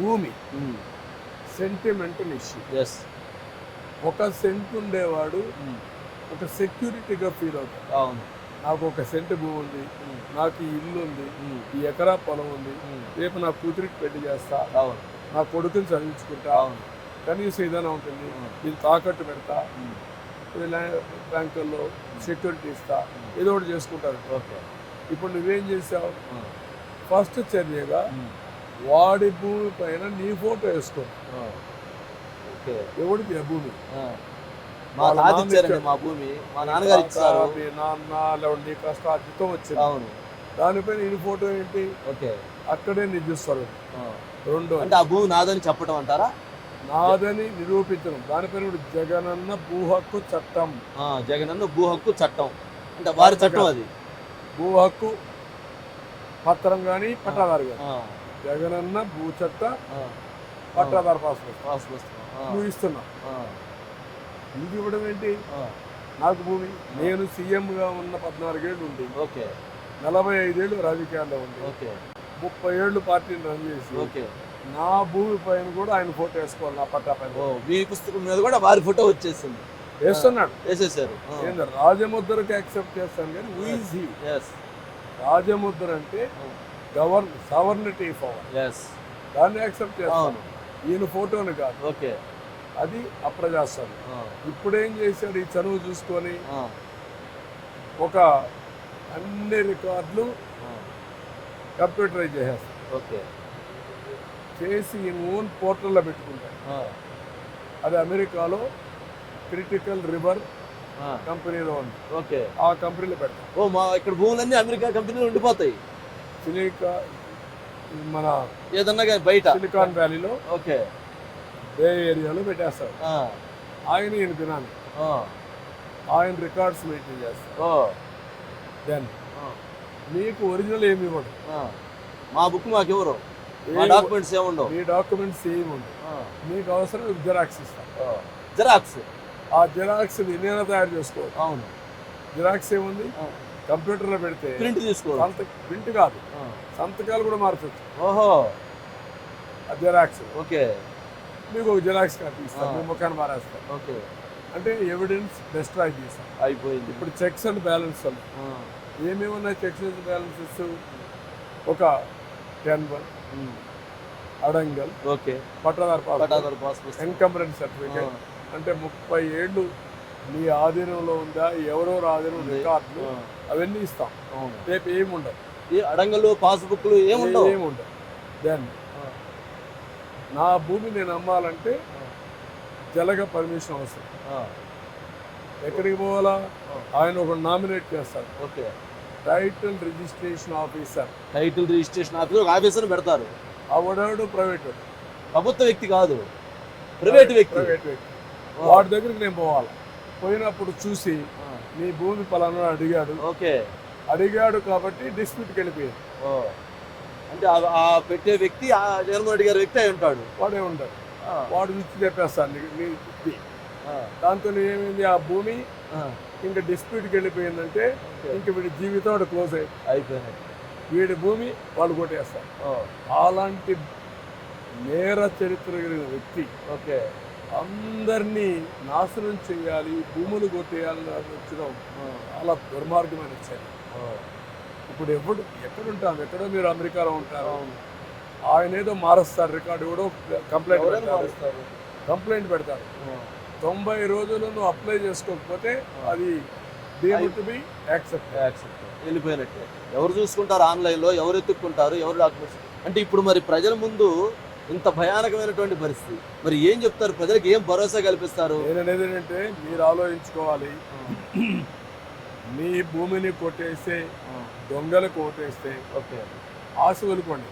భూమి సెంటిమెంటల్ ఇష్యూ. ఒక సెంట్ ఉండేవాడు ఒక సెక్యూరిటీగా ఫీల్ అవుతాడు. నాకు ఒక సెంటు భూమి ఉంది, నాకు ఈ ఇల్లు ఉంది, ఈ ఎకరా పొలం ఉంది, రేపు నా కూతురికి పెళ్లి చేస్తా, నా కొడుకుని చదివించుకుంటా, కనీసం ఏదైనా ఉంటుంది, నేను తాకట్టు పెడతా, బ్యాంకుల్లో సెక్యూరిటీ ఇస్తా, ఏదో ఒకటి చేసుకుంటారు. ఇప్పుడు నువ్వేం చేసావు? ఫస్ట్ చర్యగా వాడి భూమి పైన నీ ఫోటో వేసుకో. ఎవడిది ఆ భూమి? మా భూమి మా నాన్నగారు ఇచ్చారు, మీ నాన్న నీ కష్టార్జితం వచ్చింది, దానిపైన నీ ఫోటో ఏంటి? అక్కడే నిజస్తారు. రెండో అంటే ఆ భూమి నాదని చెప్పడం అంటారా? నాదని నిరూపించడం. దానిపైన జగనన్న భూ హక్కు చట్టం. జగనన్న భూ హక్కు చట్టం అంటే వారి చట్టం. అది భూ హక్కు పత్రం కానీ పట్టాదారు కానీ, జగనన్న భూ చట్ట పట్టాదారు పాస్ నువ్వు ఇస్తున్నావు. ఇది ఇవ్వడం ఏంటి? నాకు భూమి, నేను సీఎంగా ఉన్న 14 ఏళ్ళు ఉంది, 45 ఏళ్ళు రాజకీయాల్లో ఉంది, 30 ఏళ్ళు పార్టీని రన్ చేసి నా భూమి పైన కూడా ఆయన ఫోటో వేసుకోవాలి. నా పట్టా పైన మీ పుస్తకం మీద కూడా వారి ఫోటో వచ్చేసింది, వేస్తున్నాడు, వేసేసారు. రాజముద్రకి యాక్సెప్ట్ చేస్తాను కానీ ఈజీ. రాజముద్ర అంటే సవర్నిటీ పవర్, దాన్ని యాక్సెప్ట్ చేస్తాను, ఈయన ఫోటోని కాదు. అది అప్రజాస్వామ్యం. ఇప్పుడేం చేశాడు? ఈ చనువు చూసుకొని ఒక అన్ని రికార్డులు కంప్యూటరైజ్ చేసేస్తాడు, చేసి ఈయన ఓన్ పోర్టల్లో పెట్టుకుంటాడు. అది అమెరికాలో క్రిటికల్ రివర్ కంపెనీలో ఉంది, ఆ కంపెనీలో పెడతారు. ఇక్కడ భూములన్నీ అమెరికా కంపెనీలో ఉండిపోతాయి. మన ఏదన్నా బయట సిలికాన్ వ్యాలీలో బే ఏరియాలో పెట్టేస్తారు. ఆయన ఈయన తినాలి, ఆయన రికార్డ్స్ మెయింటైన్ చేస్తారు. దెన్ మీకు ఒరిజినల్ ఏమి ఇవ్వడు, మా బుక్ మాకు ఎవరు, డాక్యుమెంట్స్ ఏముండవు, మీ డాక్యుమెంట్స్ ఏమి ఉండవు, మీకు అవసరం జిరాక్స్ ఇస్తాం. జిరాక్స్, ఆ జిరాక్స్ నేనే తయారు చేసుకోవాలి. అవును, జిరాక్స్ ఏముంది? కంప్యూటర్లో పెడితే ప్రింట్ తీసుకోవాలి, ప్రింట్ కాదు, సంతకాలు కూడా మార్చచ్చు. జిరాక్స్ మీకు ఒక జిరాక్స్ కాపీ ఇస్తాను, మీ ముఖాన్ని మారేస్తాను. అంటే ఎవిడెన్స్ డిస్ట్రాయ్ చేస్తాం, అయిపోయింది. ఇప్పుడు చెక్స్ అండ్ బ్యాలెన్స్ ఏమేమి ఉన్నాయి? చెక్స్ అండ్ బ్యాలెన్సెస్ ఒక 10-1 అడంగల్, పట్టాదారు పాస్, ఎన్కంబరెన్స్ సర్టిఫికేట్, అంటే 30 ఏళ్ళు మీ ఆధీనంలో ఉందా, ఎవరెవరు ఆధీనం రికార్డులు, అవన్నీ ఇస్తాం. రేపు ఏమి ఉండదు, అడంగలు పాస్బుక్లు ఏముండవు. దెన్ నా భూమి నేను అమ్మాలంటే జలగ పర్మిషన్ అవసరం. ఎక్కడికి పోవాలా? ఆయన ఒక నామినేట్ చేస్తారు. Okay. Title registration officer. Title registration officer ఒక ఆఫీసర్ పెడతారు. ఆవిడాడు ప్రైవేట్ ప్రభుత్వ వ్యక్తి కాదు, ప్రైవేట్ వ్యక్తి. ప్రైవేట్ వ్యక్తి. వాడి దగ్గరికి నేను పోవాలి. పోయినప్పుడు చూసి నీ భూమి పలానా అడిగాడు. ఓకే. అడిగాడు కాబట్టి డిస్ప్యూట్కి వెళ్ళిపోయాడు. అంటే ఆ పెట్టే వ్యక్తి ఆ జగన్మోహన్ రెడ్డి గారి వ్యక్తి అయి ఉంటాడు. వాడే ఉంటాడు. వాడు నుంచి చెప్పేస్తాను దాంతో ఏమైంది, ఆ భూమి ఇంకా డిస్ప్యూట్కి వెళ్ళిపోయిందంటే ఇంక వీడి జీవితం వాడు క్లోజ్ అయిపోయినట్టు. వీడి భూమి వాళ్ళు కొట్టేస్తారు. అలాంటి నేర చరిత్ర కలిగిన వ్యక్తి ఓకే అందరినీ నాశనం చేయాలి, భూములు కొట్టేయాలని వచ్చడం చాలా దుర్మార్గమైన చర్య. ఇప్పుడు ఎక్కడుంటాం? ఎక్కడో మీరు అమెరికాలో ఉంటారు. ఆయన ఏదో మారుస్తారు, రికార్డు కూడా కంప్లైంట్ పెడతారు. 90 రోజులు నువ్వు అప్లై చేసుకోకపోతే అది వెళ్ళిపోయినట్టే. ఎవరు చూసుకుంటారు ఆన్లైన్లో, ఎవరు ఎత్తుక్కుంటారు, ఎవరు డాక్యుమెంట్స్? అంటే ఇప్పుడు మరి ప్రజల ముందు ఇంత భయానకమైనటువంటి పరిస్థితి, మరి ఏం చెప్తారు ప్రజలకు? ఏం భరోసా కల్పిస్తారు? నేననేది ఏంటంటే మీరు ఆలోచించుకోవాలి. మీ భూమిని కొట్టేస్తే, దొంగలు కొట్టేస్తే ఓకే ఆశ వదులుకోండి,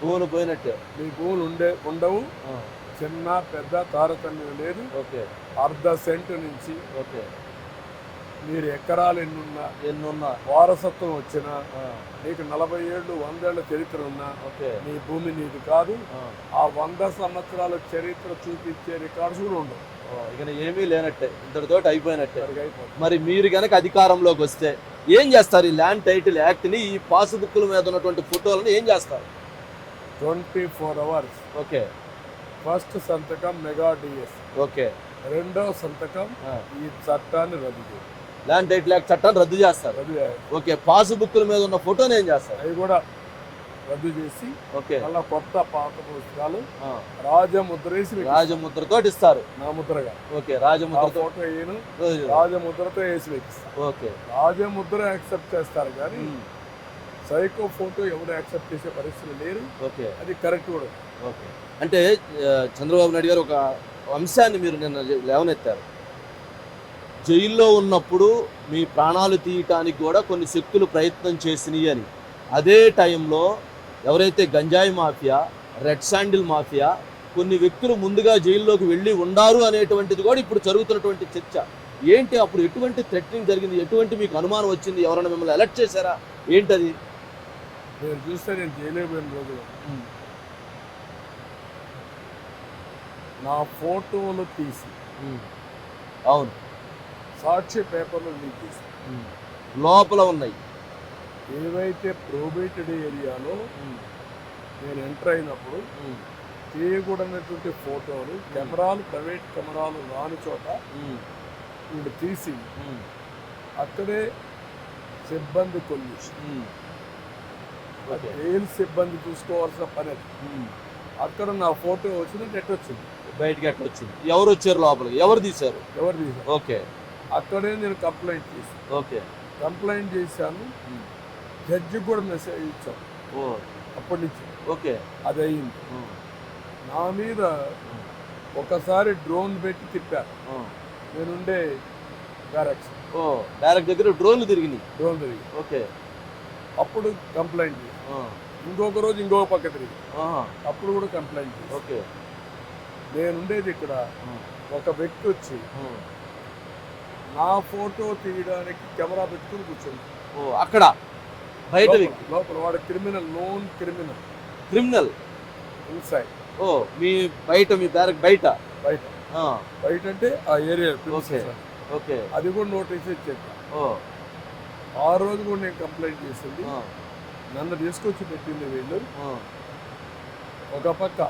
భూములు పోయినట్టే. మీ భూములు ఉండవు. చిన్న పెద్ద తారతమ్యం లేదు. ఓకే. అర్ధ సెంటు నుంచి ఓకే మీరు ఎకరాలు ఎన్నున్నా వారసత్వం వచ్చినా, నీకు 40 ఏళ్ళు 100 ఏళ్ళ చరిత్ర ఉన్నా నీ భూమి నీది కాదు. ఆ 100 సంవత్సరాల చరిత్ర చూపించే రికార్డ్స్ కూడా ఉండవు. ఇక ఏమీ లేనట్టే, ఇంతటితో అయిపోయినట్టే. మరి మీరు కనుక అధికారంలోకి వస్తే ఏం చేస్తారు? ఈ ల్యాండ్ టైటిల్ యాక్ట్ని, ఈ పాస్బుక్ల మీద ఉన్నటువంటి ఫోటోలను ఏం చేస్తారు? 24 hours. ఓకే. ఫస్ట్ సంతకం మెగా డిఎస్. ఓకే. రెండవ సంతకం ఈ చట్టాన్ని రద్దు చేయాలి. ల్యాండ్ టైటిల్ యాక్ట్ చట్టాన్ని రద్దు చేస్తారు. ఓకే. పాస్బుక్ల మీద ఉన్న ఫోటోని ఏం చేస్తారు? అవి కూడా రద్దు చేసి ఓకే మళ్ళీ కొత్త పాత పుస్తకాలు రాజముద్రతో ఇస్తారు. నా ముద్రగా. ఓకే. రాజముద్ర ఫోటో వేయను, రాజముద్రతో వేసి వేపిస్తారు. ఓకే. రాజముద్ర యాక్సెప్ట్ చేస్తారు కానీ సైకో ఫోటో ఎవరు యాక్సెప్ట్ చేసే పరిస్థితులు లేరు. ఓకే. అది కరెక్ట్ కూడా. ఓకే. అంటే చంద్రబాబు నాయుడు గారు ఒక అంశాన్ని మీరు నిన్న లేవనెత్తారు. జైల్లో ఉన్నప్పుడు మీ ప్రాణాలు తీయటానికి కూడా కొన్ని శక్తులు ప్రయత్నం చేసినాయి అని. అదే టైంలో ఎవరైతే గంజాయి మాఫియా, రెడ్ శాండిల్ మాఫియా, కొన్ని వ్యక్తులు ముందుగా జైల్లోకి వెళ్ళి ఉండారు అనేటువంటిది కూడా ఇప్పుడు జరుగుతున్నటువంటి చర్చ. ఏంటి అప్పుడు ఎటువంటి థ్రెటనింగ్ జరిగింది? ఎటువంటి మీకు అనుమానం వచ్చింది? ఎవరైనా మిమ్మల్ని అలర్ట్ చేశారా? ఏంటది? నేను చూస్తే నేను జైలు పోయిన రోజు నా ఫోటోలు తీసి అవును సాక్షి పేపర్లు లీక్ చేసి లోపల ఉన్నాయి. ఏవైతే ప్రోబేటెడ్ ఏరియాలో నేను ఎంటర్ అయినప్పుడు తీయకూడనటువంటి ఫోటోలు కెమెరాలు, ప్రైవేట్ కెమెరాలు రాని చోట వీళ్ళు తీసి అక్కడే సిబ్బంది కొల్యూషన్, జైలు సిబ్బంది చూసుకోవాల్సిన పని అది. అక్కడ నా ఫోటో వచ్చింది, నెట్ వచ్చింది, బయటకి ఎట్లా వచ్చింది? ఎవరు వచ్చారు లోపలికి? ఎవరు తీశారు? ఓకే. అక్కడే నేను కంప్లైంట్ చేశాను. ఓకే. కంప్లైంట్ చేశాను, జడ్జికి కూడా మెసేజ్ ఇచ్చాను అప్పటి నుంచి. ఓకే. అది అయింది. నా మీద ఒకసారి డ్రోన్ పెట్టి తిప్పారు. నేనుండే బ్యారక్స్ దగ్గర డ్రోన్ తిరిగి. ఓకే. అప్పుడు కంప్లైంట్ చేసి ఇంకొక రోజు ఇంకొక పక్క తిరిగి అప్పుడు కూడా కంప్లైంట్ చేసి. ఓకే. నేనుండేది ఇక్కడ. ఒక వ్యక్తి వచ్చి నా ఫోటో తీయడానికి కెమెరా పెట్టుకుని కూర్చోండి అక్కడ బయట లోపల. వాడు క్రిమినల్, నోన్ క్రిమినల్ ఇన్సైడ్. మీ బయట, మీ బ్యారక్ బయట బయట అంటే ఆ ఏరియా. ఓకే. అది కూడా నోటీస్ ఇచ్చేది. ఆ రోజు కూడా నేను కంప్లైంట్ చేసింది. నన్ను తీసుకొచ్చి పెట్టింది వీళ్ళు. ఒక పక్క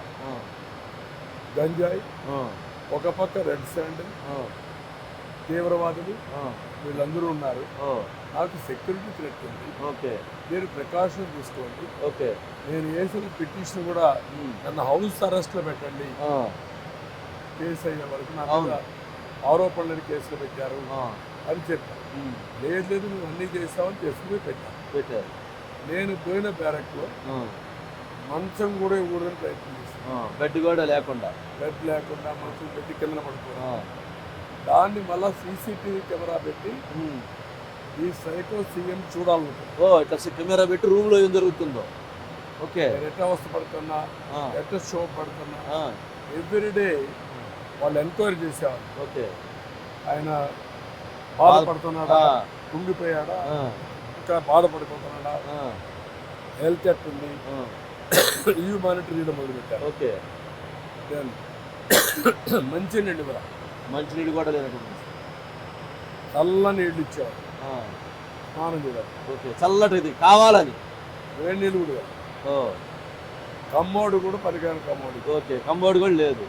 గంజాయి, ఒక పక్క రెడ్ శాండిల్, తీవ్రవాదులు, వీళ్ళందరూ ఉన్నారు. నాకు సెక్యూరిటీ థ్రెట్ ఉంది. మీరు ప్రికాషన్ తీసుకోండి. నేను వేసిన పిటిషన్ కూడా నన్ను హౌస్ అరెస్ట్ లో పెట్టండి, కేసు అయ్యే వరకు నా మీద ఆరోపణలని కేసులు పెట్టారు అని చెప్పాను. లేదు నువ్వు అన్నీ చేస్తావని చేసుకుని పెట్టాను. నేను పోయిన బ్యారక్ లో మంచం కూడా ఇవ్వడానికి ప్రయత్నం చేశారు. బెడ్ కూడా లేకుండా. బెడ్ లేకుండా మంచం పెట్టి కింద పడుకోవాలి. దాన్ని మళ్ళీ సీసీటీవీ కెమెరా పెట్టి ఈ సైకో సీఎం చూడాలనుకుంటుంది. ఇట్లా కెమెరా పెట్టి రూమ్ లో ఏం జరుగుతుందో. ఓకే, ఎట్లా అవస్థ పడుతున్నా, ఎట్లా షో పడుతున్నా, ఎవ్రీడే వాళ్ళు ఎంక్వైరీ చేసేవాళ్ళు. ఓకే, ఆయన బాధపడుతున్నాడా, కుంగిపోయాడా, ఇంకా బాధపడిపోతున్నాడా, హెల్త్ ఎట్టుంది, ఇవి మానిటర్ చేయడం మొదలుపెట్టారు. ఓకే, మంచినీళ్ళు కూడా కూడా లేనట్టు చల్ల నీళ్ళు ఇచ్చేవారు స్నానం చేయాలి. ఓకే, చల్లటిది కావాలని. వేడి నీళ్ళు కూడా కమ్మోడు కూడా పరిగాని కమ్మోడు. ఓకే, కమ్మోడు కూడా లేదు.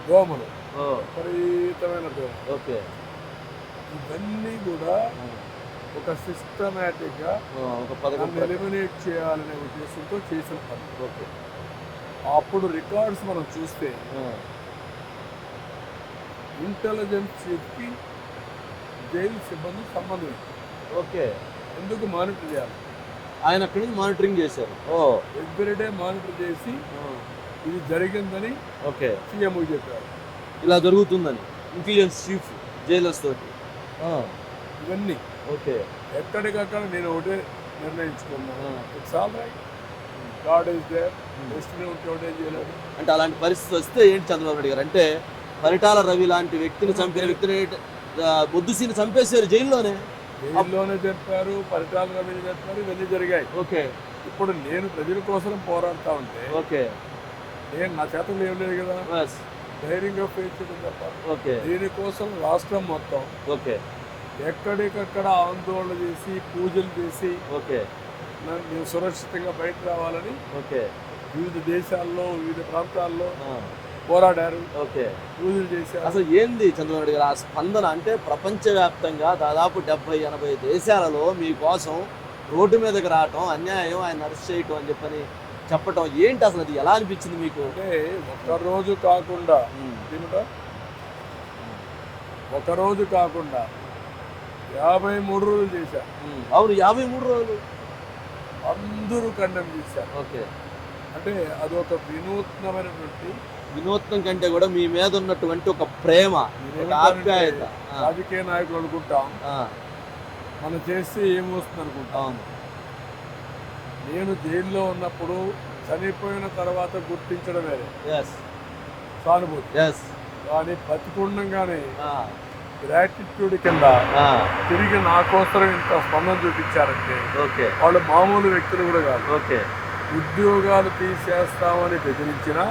దోమలు విపరీతమైన దోమలు. ఓకే, ఇవన్నీ కూడా ఒక సిస్టమేటిక్ గా ఎలిమినేట్ చేయాలనే ఉద్దేశంతో చేసిన పని. ఓకే, అప్పుడు రికార్డ్స్ మనం చూస్తే ఇంటెలిజెన్స్ చీఫ్కి జైలు సిబ్బంది సంబంధం. ఓకే, ఎందుకు మానిటర్ చేయాలి? ఆయన అక్కడి నుంచి మానిటరింగ్ చేశారు. ఎవ్రీడే మానిటర్ చేసి ఇది జరిగిందని ఓకే సీఎం చెప్పారు, ఇలా జరుగుతుందని. ఇంటెలిజెన్స్ చీఫ్ జైలర్స్ తోటి ఇవన్నీ. ఓకే, ఎక్కడికక్కడ నేను ఒకటే నిర్ణయించుకున్నాను, it's all right, God is there, destiny ఉంటే ఒకటే చేయలేదు. అంటే అలాంటి పరిస్థితి వస్తే ఏంటి చంద్రబాబు నాయుడు గారు అంటే, పరిటాల రవి లాంటి వ్యక్తిని చంపిన వ్యక్తిని బొద్దుసీని చంపేశారు జైల్లోనే చెప్పారు, పరిటాల రవిని చెప్పారు, ఇవన్నీ జరిగాయి. ఓకే, ఇప్పుడు నేను ప్రజల కోసం పోరాడుతూ ఉంటే ఓకే నేను నా చేతుల్లో ఏం లేదు కదా, ధైర్యంగా ఫేస్ చేయడం తప్ప. ఓకే, దీనికోసం రాష్ట్రం మొత్తం ఓకే ఎక్కడికక్కడ ఆందోళన చేసి పూజలు చేసి ఓకే నేను సురక్షితంగా బయట రావాలని ఓకే వివిధ దేశాల్లో వివిధ ప్రాంతాల్లో పోరాడారు. ఓకే, పూజలు చేశారు. అసలు ఏంది చంద్రబాబు నాయుడు గారు ఆ స్పందన? అంటే ప్రపంచవ్యాప్తంగా దాదాపు 70-80 దేశాలలో మీకోసం రోడ్డు మీదకి రావటం, అన్యాయం, ఆయన అరెస్ట్ చేయటం అని చెప్పటం ఏంటి అసలు? అది ఎలా అనిపించింది మీకు? అంటే ఒకరోజు కాకుండా ఒకరోజు కాకుండా 53 రోజులు చేశారు. అవును, 53 రోజులు అందరూ ఖండం చేశారు. ఓకే, అంటే అదొక వినూత్నం కంటే కూడా మీ మీద ఉన్నటువంటి ఒక ప్రేమ, ఆప్యాయత. రాజకీయ నాయకులు అనుకుంటాం మనం చేస్తే ఏమొస్తుంది అనుకుంటాం. నేను జైల్లో ఉన్నప్పుడు చనిపోయిన తర్వాత గుర్తించడం వేరే సానుభూతి, కానీ బతికుండగానే గ్రాటిట్యూడ్ కింద తిరిగి నా కోసం ఇంత స్పందన చూపించారంటే వాళ్ళు మామూలు వ్యక్తులు కూడా కాదు. ఉద్యోగాలు తీసేస్తామని బెదిరించినా,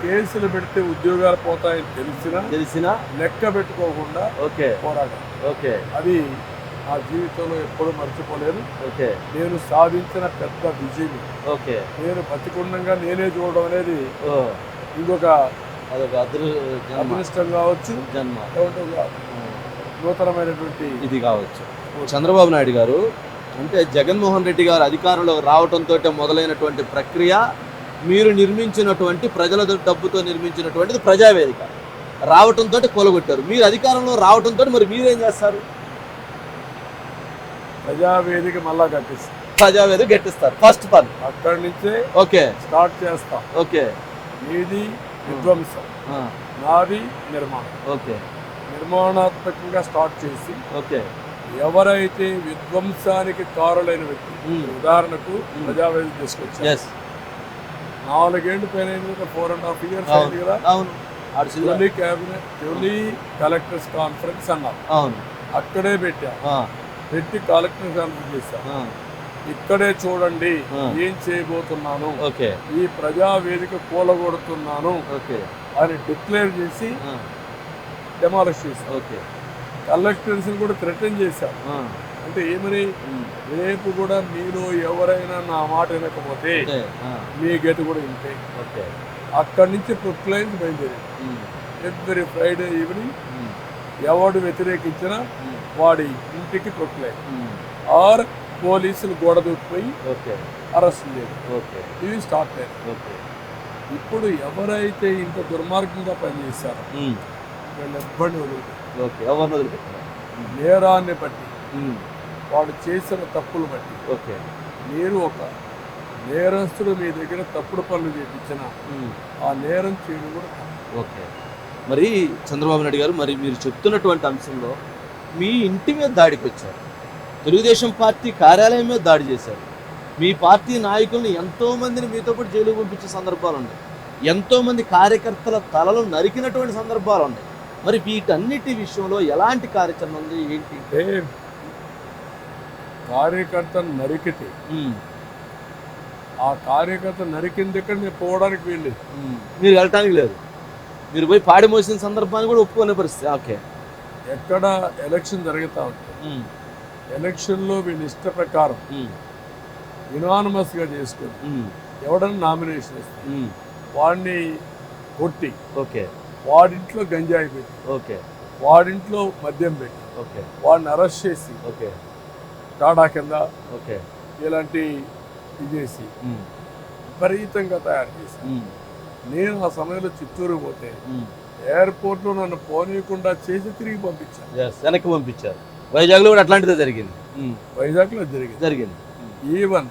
కేసులు పెడితే ఉద్యోగాలు పోతాయని తెలిసినా లెక్క పెట్టుకోకుండా పోరాడారు. అది నా జీవితంలో ఎప్పుడూ మర్చిపోలేదు. నేను సాధించిన పెద్ద విజయం. నేను బతికుండగా నేనే చూడడం అనేది ఇంకొక అదృష్టం కావచ్చు, నూతనమైనటువంటి ఇది కావచ్చు. చంద్రబాబు నాయుడు గారు అంటే జగన్మోహన్ రెడ్డి గారు అధికారంలో రావడంతో మొదలైనటువంటి ప్రక్రియ, మీరు నిర్మించినటువంటి ప్రజల డబ్బుతో నిర్మించినటువంటిది ప్రజావేదిక రావటంతో కొలగొట్టారు. మీరు అధికారంలో రావటంతో మరి మీరేం చేస్తారు? ప్రజావేదిక మళ్ళా కట్టిస్తారు. ప్రజావేదిక గట్టిస్తారు. ఫస్ట్ పని అక్కడి నుంచే స్టార్ట్ చేస్తాం. నీది విధ్వంసం, నాది నిర్మాణం. నిర్మాణాత్మకంగా స్టార్ట్ చేసి ఎవరైతే విధ్వంసానికి కారులైన వ్యక్తి, ఉదాహరణకు ప్రజావేదిక తీసుకొచ్చారు, 4 ఏళ్ళు పైన 4.5 years అయింది కదా, తొలి క్యాబినెట్ తొలి కలెక్టర్స్ కాన్ఫరెన్స్ అన్నారు. అక్కడే పెట్టి కలెక్టర్స్ కాన్ఫరెన్స్ చేశారు. ఇక్కడే చూడండి ఏం చేయబోతున్నాను, ఈ ప్రజావేదిక కూలగొడుతున్నాను అని డిక్లేర్ చేసి డెమాలిష్ చేశారు. కలెక్టర్స్ కూడా థ్రెటన్ చేశారు. అంటే ఏమని, రేపు కూడా మీలో ఎవరైనా నా మాట వినకపోతే మీ గేటు కూడా ఇంతే. అక్కడి నుంచి ప్రొక్లైన్ బయలుదేరి ఎవ్రీ ఫ్రైడే ఈవినింగ్ ఎవడు వ్యతిరేకించినా వాడి ఇంటికి ప్రొక్లైన్ ఆర్ పోలీసులు గోడ దూకిపోయి అరెస్ట్ చేయడం, ఇవి స్టార్ట్ అయ్యాయి. ఇప్పుడు ఎవరైతే ఇంత దుర్మార్గంగా పనిచేశారో వీళ్ళు ఎవ్వరిని వదిలిపెట్టారు. నేరాన్ని బట్టి, వాడు చేసిన తప్పులు బట్టి మీరు ఒక నేరస్తుడు మీ దగ్గర తప్పుడు పనులు చేయించిన ఆ నేరం చేయడం కూడా తప్పు. ఓకే. మరి చంద్రబాబు నాయుడు గారు, మరి మీరు చెప్తున్నటువంటి అంశంలో మీ ఇంటి మీద దాడికి వచ్చారు, తెలుగుదేశం పార్టీ కార్యాలయం మీద దాడి చేశారు, మీ పార్టీ నాయకుల్ని ఎంతోమందిని మీతో పాటు జైలుకు పంపించే సందర్భాలు ఉన్నాయి, ఎంతోమంది కార్యకర్తల తలలు నరికినటువంటి సందర్భాలు ఉన్నాయి. మరి వీటన్నిటి విషయంలో ఎలాంటి కార్యాచరణ ఉంది ఏంటి? అంటే కార్యకర్తను నరికితే ఆ కార్యకర్త నరికిన దగ్గర నేను పోవడానికి వీల్లేదు. మీరు వెళ్ళటానికి లేదు, మీరు పోయి పాడి మోసిన సందర్భాన్ని కూడా ఒప్పుకునే పరిస్థితి. ఓకే. ఎక్కడ ఎలక్షన్ జరుగుతూ ఉంటుంది, ఎలక్షన్లో వీళ్ళ ఇష్ట ప్రకారం యునానిమస్గా చేసుకొని ఎవడన్నా నామినేషన్ ఇస్తే వాడిని కొట్టి, ఓకే, వాడింట్లో గంజాయి పెట్టి, ఓకే, వాడింట్లో మద్యం పెట్టి, ఓకే, వాడిని అరెస్ట్ చేసి, ఓకే, టాటా కింద ఓకే, ఇలాంటి ఇది చేసి విపరీతంగా తయారు చేసి, నేను ఆ సమయంలో చిత్తూరు పోతే ఎయిర్పోర్ట్లో నన్ను పోనీయకుండా చేసి తిరిగి పంపించాను. వెనక్కి పంపించారు. వైజాగ్లో కూడా అట్లాంటిదే జరిగింది. వైజాగ్లో జరిగింది. ఈవెన్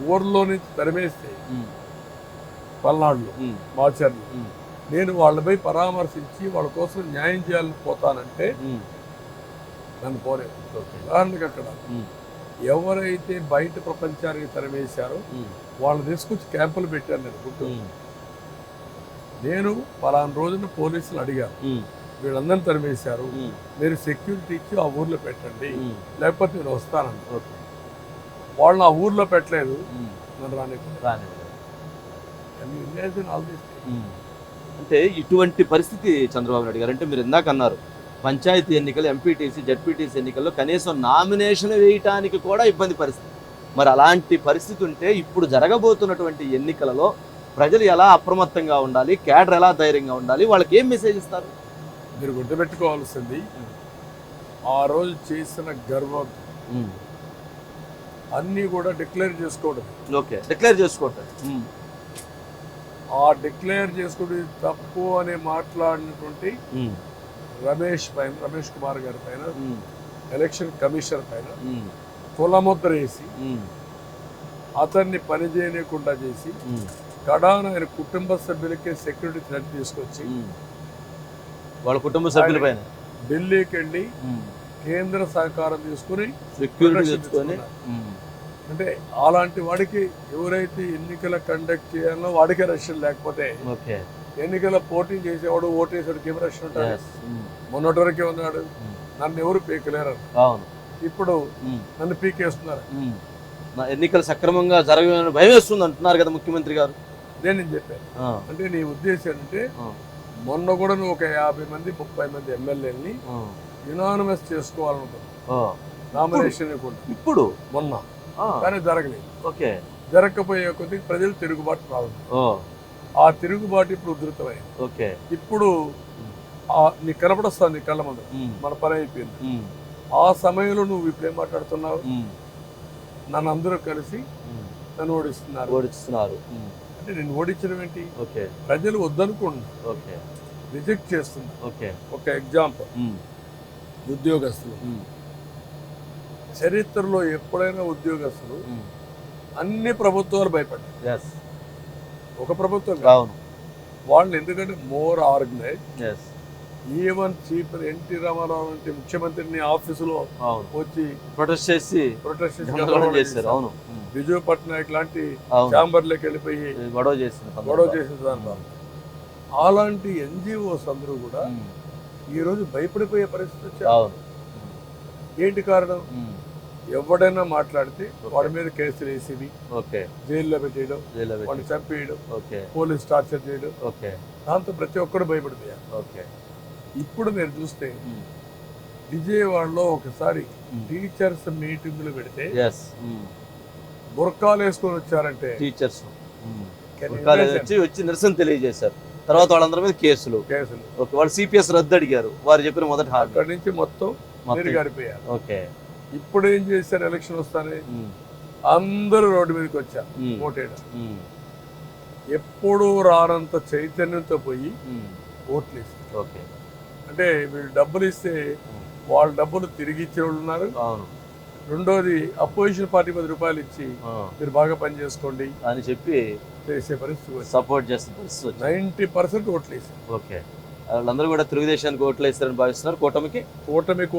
ఊర్లో నుంచి తరిమేస్తే పల్నాడులో మాచర్లు నేను వాళ్ళపై పరామర్శించి వాళ్ళ కోసం న్యాయం చేయాలని పోతానంటే నన్ను పోలేదు. ఉదాహరణకి అక్కడ ఎవరైతే బయట ప్రపంచానికి తరిమేశారో వాళ్ళని తీసుకొచ్చి క్యాంపులు పెట్టారు. నేను గుంటూరు నేను పలానా రోజున పోలీసులు అడిగారు, వీళ్ళందరినీ తరిమేశారు, మీరు సెక్యూరిటీ ఇచ్చి ఆ ఊర్లో పెట్టండి, లేకపోతే నేను వస్తానండి. వాళ్ళని ఆ ఊర్లో పెట్టలేదు, నన్ను అంటే ఇటువంటి పరిస్థితి చంద్రబాబు నాయుడు గారు. అంటే మీరు ఇందాక అన్నారు పంచాయతీ ఎన్నికలు, ఎంపీటీసీ, జడ్పీటీసీ ఎన్నికల్లో కనీసం నామినేషన్ వేయటానికి కూడా ఇబ్బంది పరిస్థితి. మరి అలాంటి పరిస్థితి ఉంటే ఇప్పుడు జరగబోతున్నటువంటి ఎన్నికలలో ప్రజలు ఎలా అప్రమత్తంగా ఉండాలి, క్యాడర్ ఎలా ధైర్యంగా ఉండాలి, వాళ్ళకి ఏం మెసేజ్ ఇస్తారు? మీరు గుర్తుపెట్టుకోవాల్సింది ఆ రోజు చేసిన గర్వం అన్నీ కూడా డిక్లేర్ చేసుకోవడం. ఓకే, డిక్లేర్ చేసుకోవటం. ఆ డిక్లేర్ చేసుకోవడం తప్పు అని మాట్లాడినటువంటి రమేష్ కుమార్ గారి పైన, ఎలక్షన్ కమిషన్ పైన తులముద్ర వేసి అతన్ని పని చేయకుండా చేసి కడాన ఆయన కుటుంబ సభ్యులకే సెక్యూరిటీ థ్రెట్ తీసుకొచ్చి వాళ్ళ కుటుంబ సభ్యుల పైన ఢిల్లీకి వెళ్ళి కేంద్ర సహకారం తీసుకుని సెక్యూరిటీ తెచ్చుకొని, అంటే అలాంటి వాడికి ఎవరైతే ఎన్నికల కండక్ట్ చేయాలో వాడికే రక్షణ లేకపోతే ఎన్నికల పోటీ చేసేవాడు ఓటేసాడికి ఏం రక్షణ ఉంటాడు? మొన్నటి వరకే ఉన్నాడు, నన్ను ఎవరు పీకలేరు. ఇప్పుడు నన్ను పీకేస్తున్నారు. ఎన్నికలు సక్రమంగా జరగని భయం వేస్తుంది అంటున్నారు కదా ముఖ్యమంత్రి గారు. నేను చెప్పాను. అంటే నీ ఉద్దేశం ఏంటంటే మొన్న కూడా నువ్వు ఒక 50 మంది 30 మంది ఎమ్మెల్యేని యునానిమస్ చేసుకోవాలనుకున్నావు నామినేషన్ ఇప్పుడు మొన్న, కానీ జరగలేదు. ఓకే, జరగకపోయే కొద్ది ప్రజలు తిరుగుబాటు ప్రారంభం. ఆ తిరుగుబాటు ఇప్పుడు ఉధృతమైంది. ఓకే, ఇప్పుడు నీకు కనపడొస్తుంది నీ కళ్ళ ముందు మన పని అయిపోయింది. ఆ సమయంలో నువ్వు ఇప్పుడు ఏం మాట్లాడుతున్నావు? నన్ను అందరూ కలిసి నన్ను ఓడిస్తున్నారు. అంటే నేను ఓడించడం ఏంటి? ప్రజలు వద్దనుకుంటున్నారు, రిజెక్ట్ చేస్తున్నారు. ఒక ఎగ్జాంపుల్, ఉద్యోగస్తులు చరిత్రలో ఎప్పుడైనా ఉద్యోగస్తులు అన్ని ప్రభుత్వాలు భయపడ్డారు, ఒక ప్రభుత్వం వాళ్ళు. ఎందుకంటే more organise. Even chief NT Ramarao అంటే ముఖ్యమంత్రిని ఆఫీసులో వచ్చి ప్రొటెస్ట్ చేసి బిజు పట్నాయక్ లాంటి ఛాంబర్లోకి వెళ్ళిపోయి గొడవ చేసిన దాంట్లో అలాంటి ఎన్జిఓస్ అందరూ కూడా ఈరోజు భయపడిపోయే పరిస్థితి వచ్చారు. ఏంటి కారణం? ఎవడైనా మాట్లాడితే వాడి మీద కేసులు వేసేది, జైల్లో పెట్టేయడం, వాడిని చంపేయడం, పోలీస్ టార్చర్ చేయడం, దాంతో ప్రతి ఒక్కరు భయపడిపోయారు. ఇప్పుడు మీరు చూస్తే విజయవాడలో ఒకసారి టీచర్స్ మీటింగులు పెడితే బుర్కాలు వేసుకొని వచ్చారంటే టీచర్స్ వచ్చి నిరసన తెలియజేశారు. తర్వాత వాళ్ళందరి మీద కేసులు. వాళ్ళు సిపిఎస్ రద్దు అడిగారు, వారు చెప్పిన మొదటి అక్కడి నుంచి మొత్తం గారిపోయారు. ఇప్పుడు ఏం చేశారు? ఎలక్షన్ వస్తానే అందరూ రోడ్డు మీదకి వచ్చారు ఓటేయడం. ఎప్పుడు రానంత చైతన్యంతో పోయి ఓట్లు ఇస్తారు. అంటే వీళ్ళు డబ్బులు ఇస్తే వాళ్ళ డబ్బులు తిరిగి ఇచ్చే వాళ్ళు ఉన్నారు, రెండోది అపోజిషన్ పార్టీ 10 రూపాయలు ఇచ్చి మీరు బాగా పని చేసుకోండి అని చెప్పి చేసే పరిస్థితి వచ్చింది. సపోర్ట్ చేస్తున్న పరిస్థితి వచ్చింది. 90% ఓట్లు వేశారు. ఓకే, వాళ్ళందరూ కూడా తెలుగుదేశానికి ఓట్లు వేస్తారని భావిస్తున్నారు, కూటమికి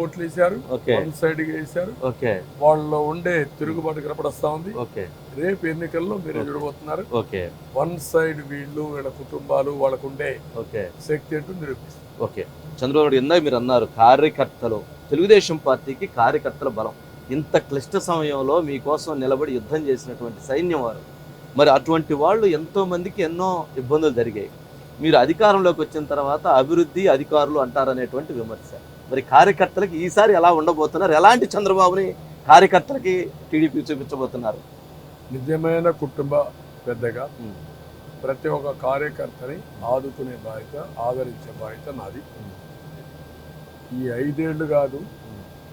ఓట్లు వేశారు. ఓకే వన్ సైడ్ గా వేశారు. ఓకే వాళ్ళలో ఉండే తిరుగుబాటు కనపడస్తా ఉంది. ఓకే రేపు ఎన్నికల్లో మీరు చూడబోతున్నారు. ఓకే వన్ సైడ్ వీళ్ళ కుటుంబాలు వాళ్ళకు ఉండే ఓకే శక్తి అంటూ నిరూపిస్తారు. ఓకే చంద్రబాబు నాయుడు ఇందాక మీరు అన్నారు కార్యకర్తలు, తెలుగుదేశం పార్టీకి కార్యకర్తల బలం. ఇంత క్లిష్ట సమయంలో మీకోసం నిలబడి యుద్ధం చేసినటువంటి సైన్యం వారు. మరి అటువంటి వాళ్ళు ఎంతో మందికి ఎన్నో ఇబ్బందులు జరిగాయి. మీరు అధికారంలోకి వచ్చిన తర్వాత అభివృద్ధి అధికారులు అంటారనేటువంటి విమర్శ. మరి కార్యకర్తలకి ఈసారి ఎలా ఉండబోతున్నారు? ఎలాంటి చంద్రబాబుని కార్యకర్తలకి టీడీపీ చూపించబోతున్నారు? నిజమైన కుటుంబ పెద్దగా ప్రతి ఒక్క కార్యకర్తని ఆదుకునే బాధ్యత, ఆదరించే బాధ్యత నాది. ఈ 5 ఏళ్ళు కాదు,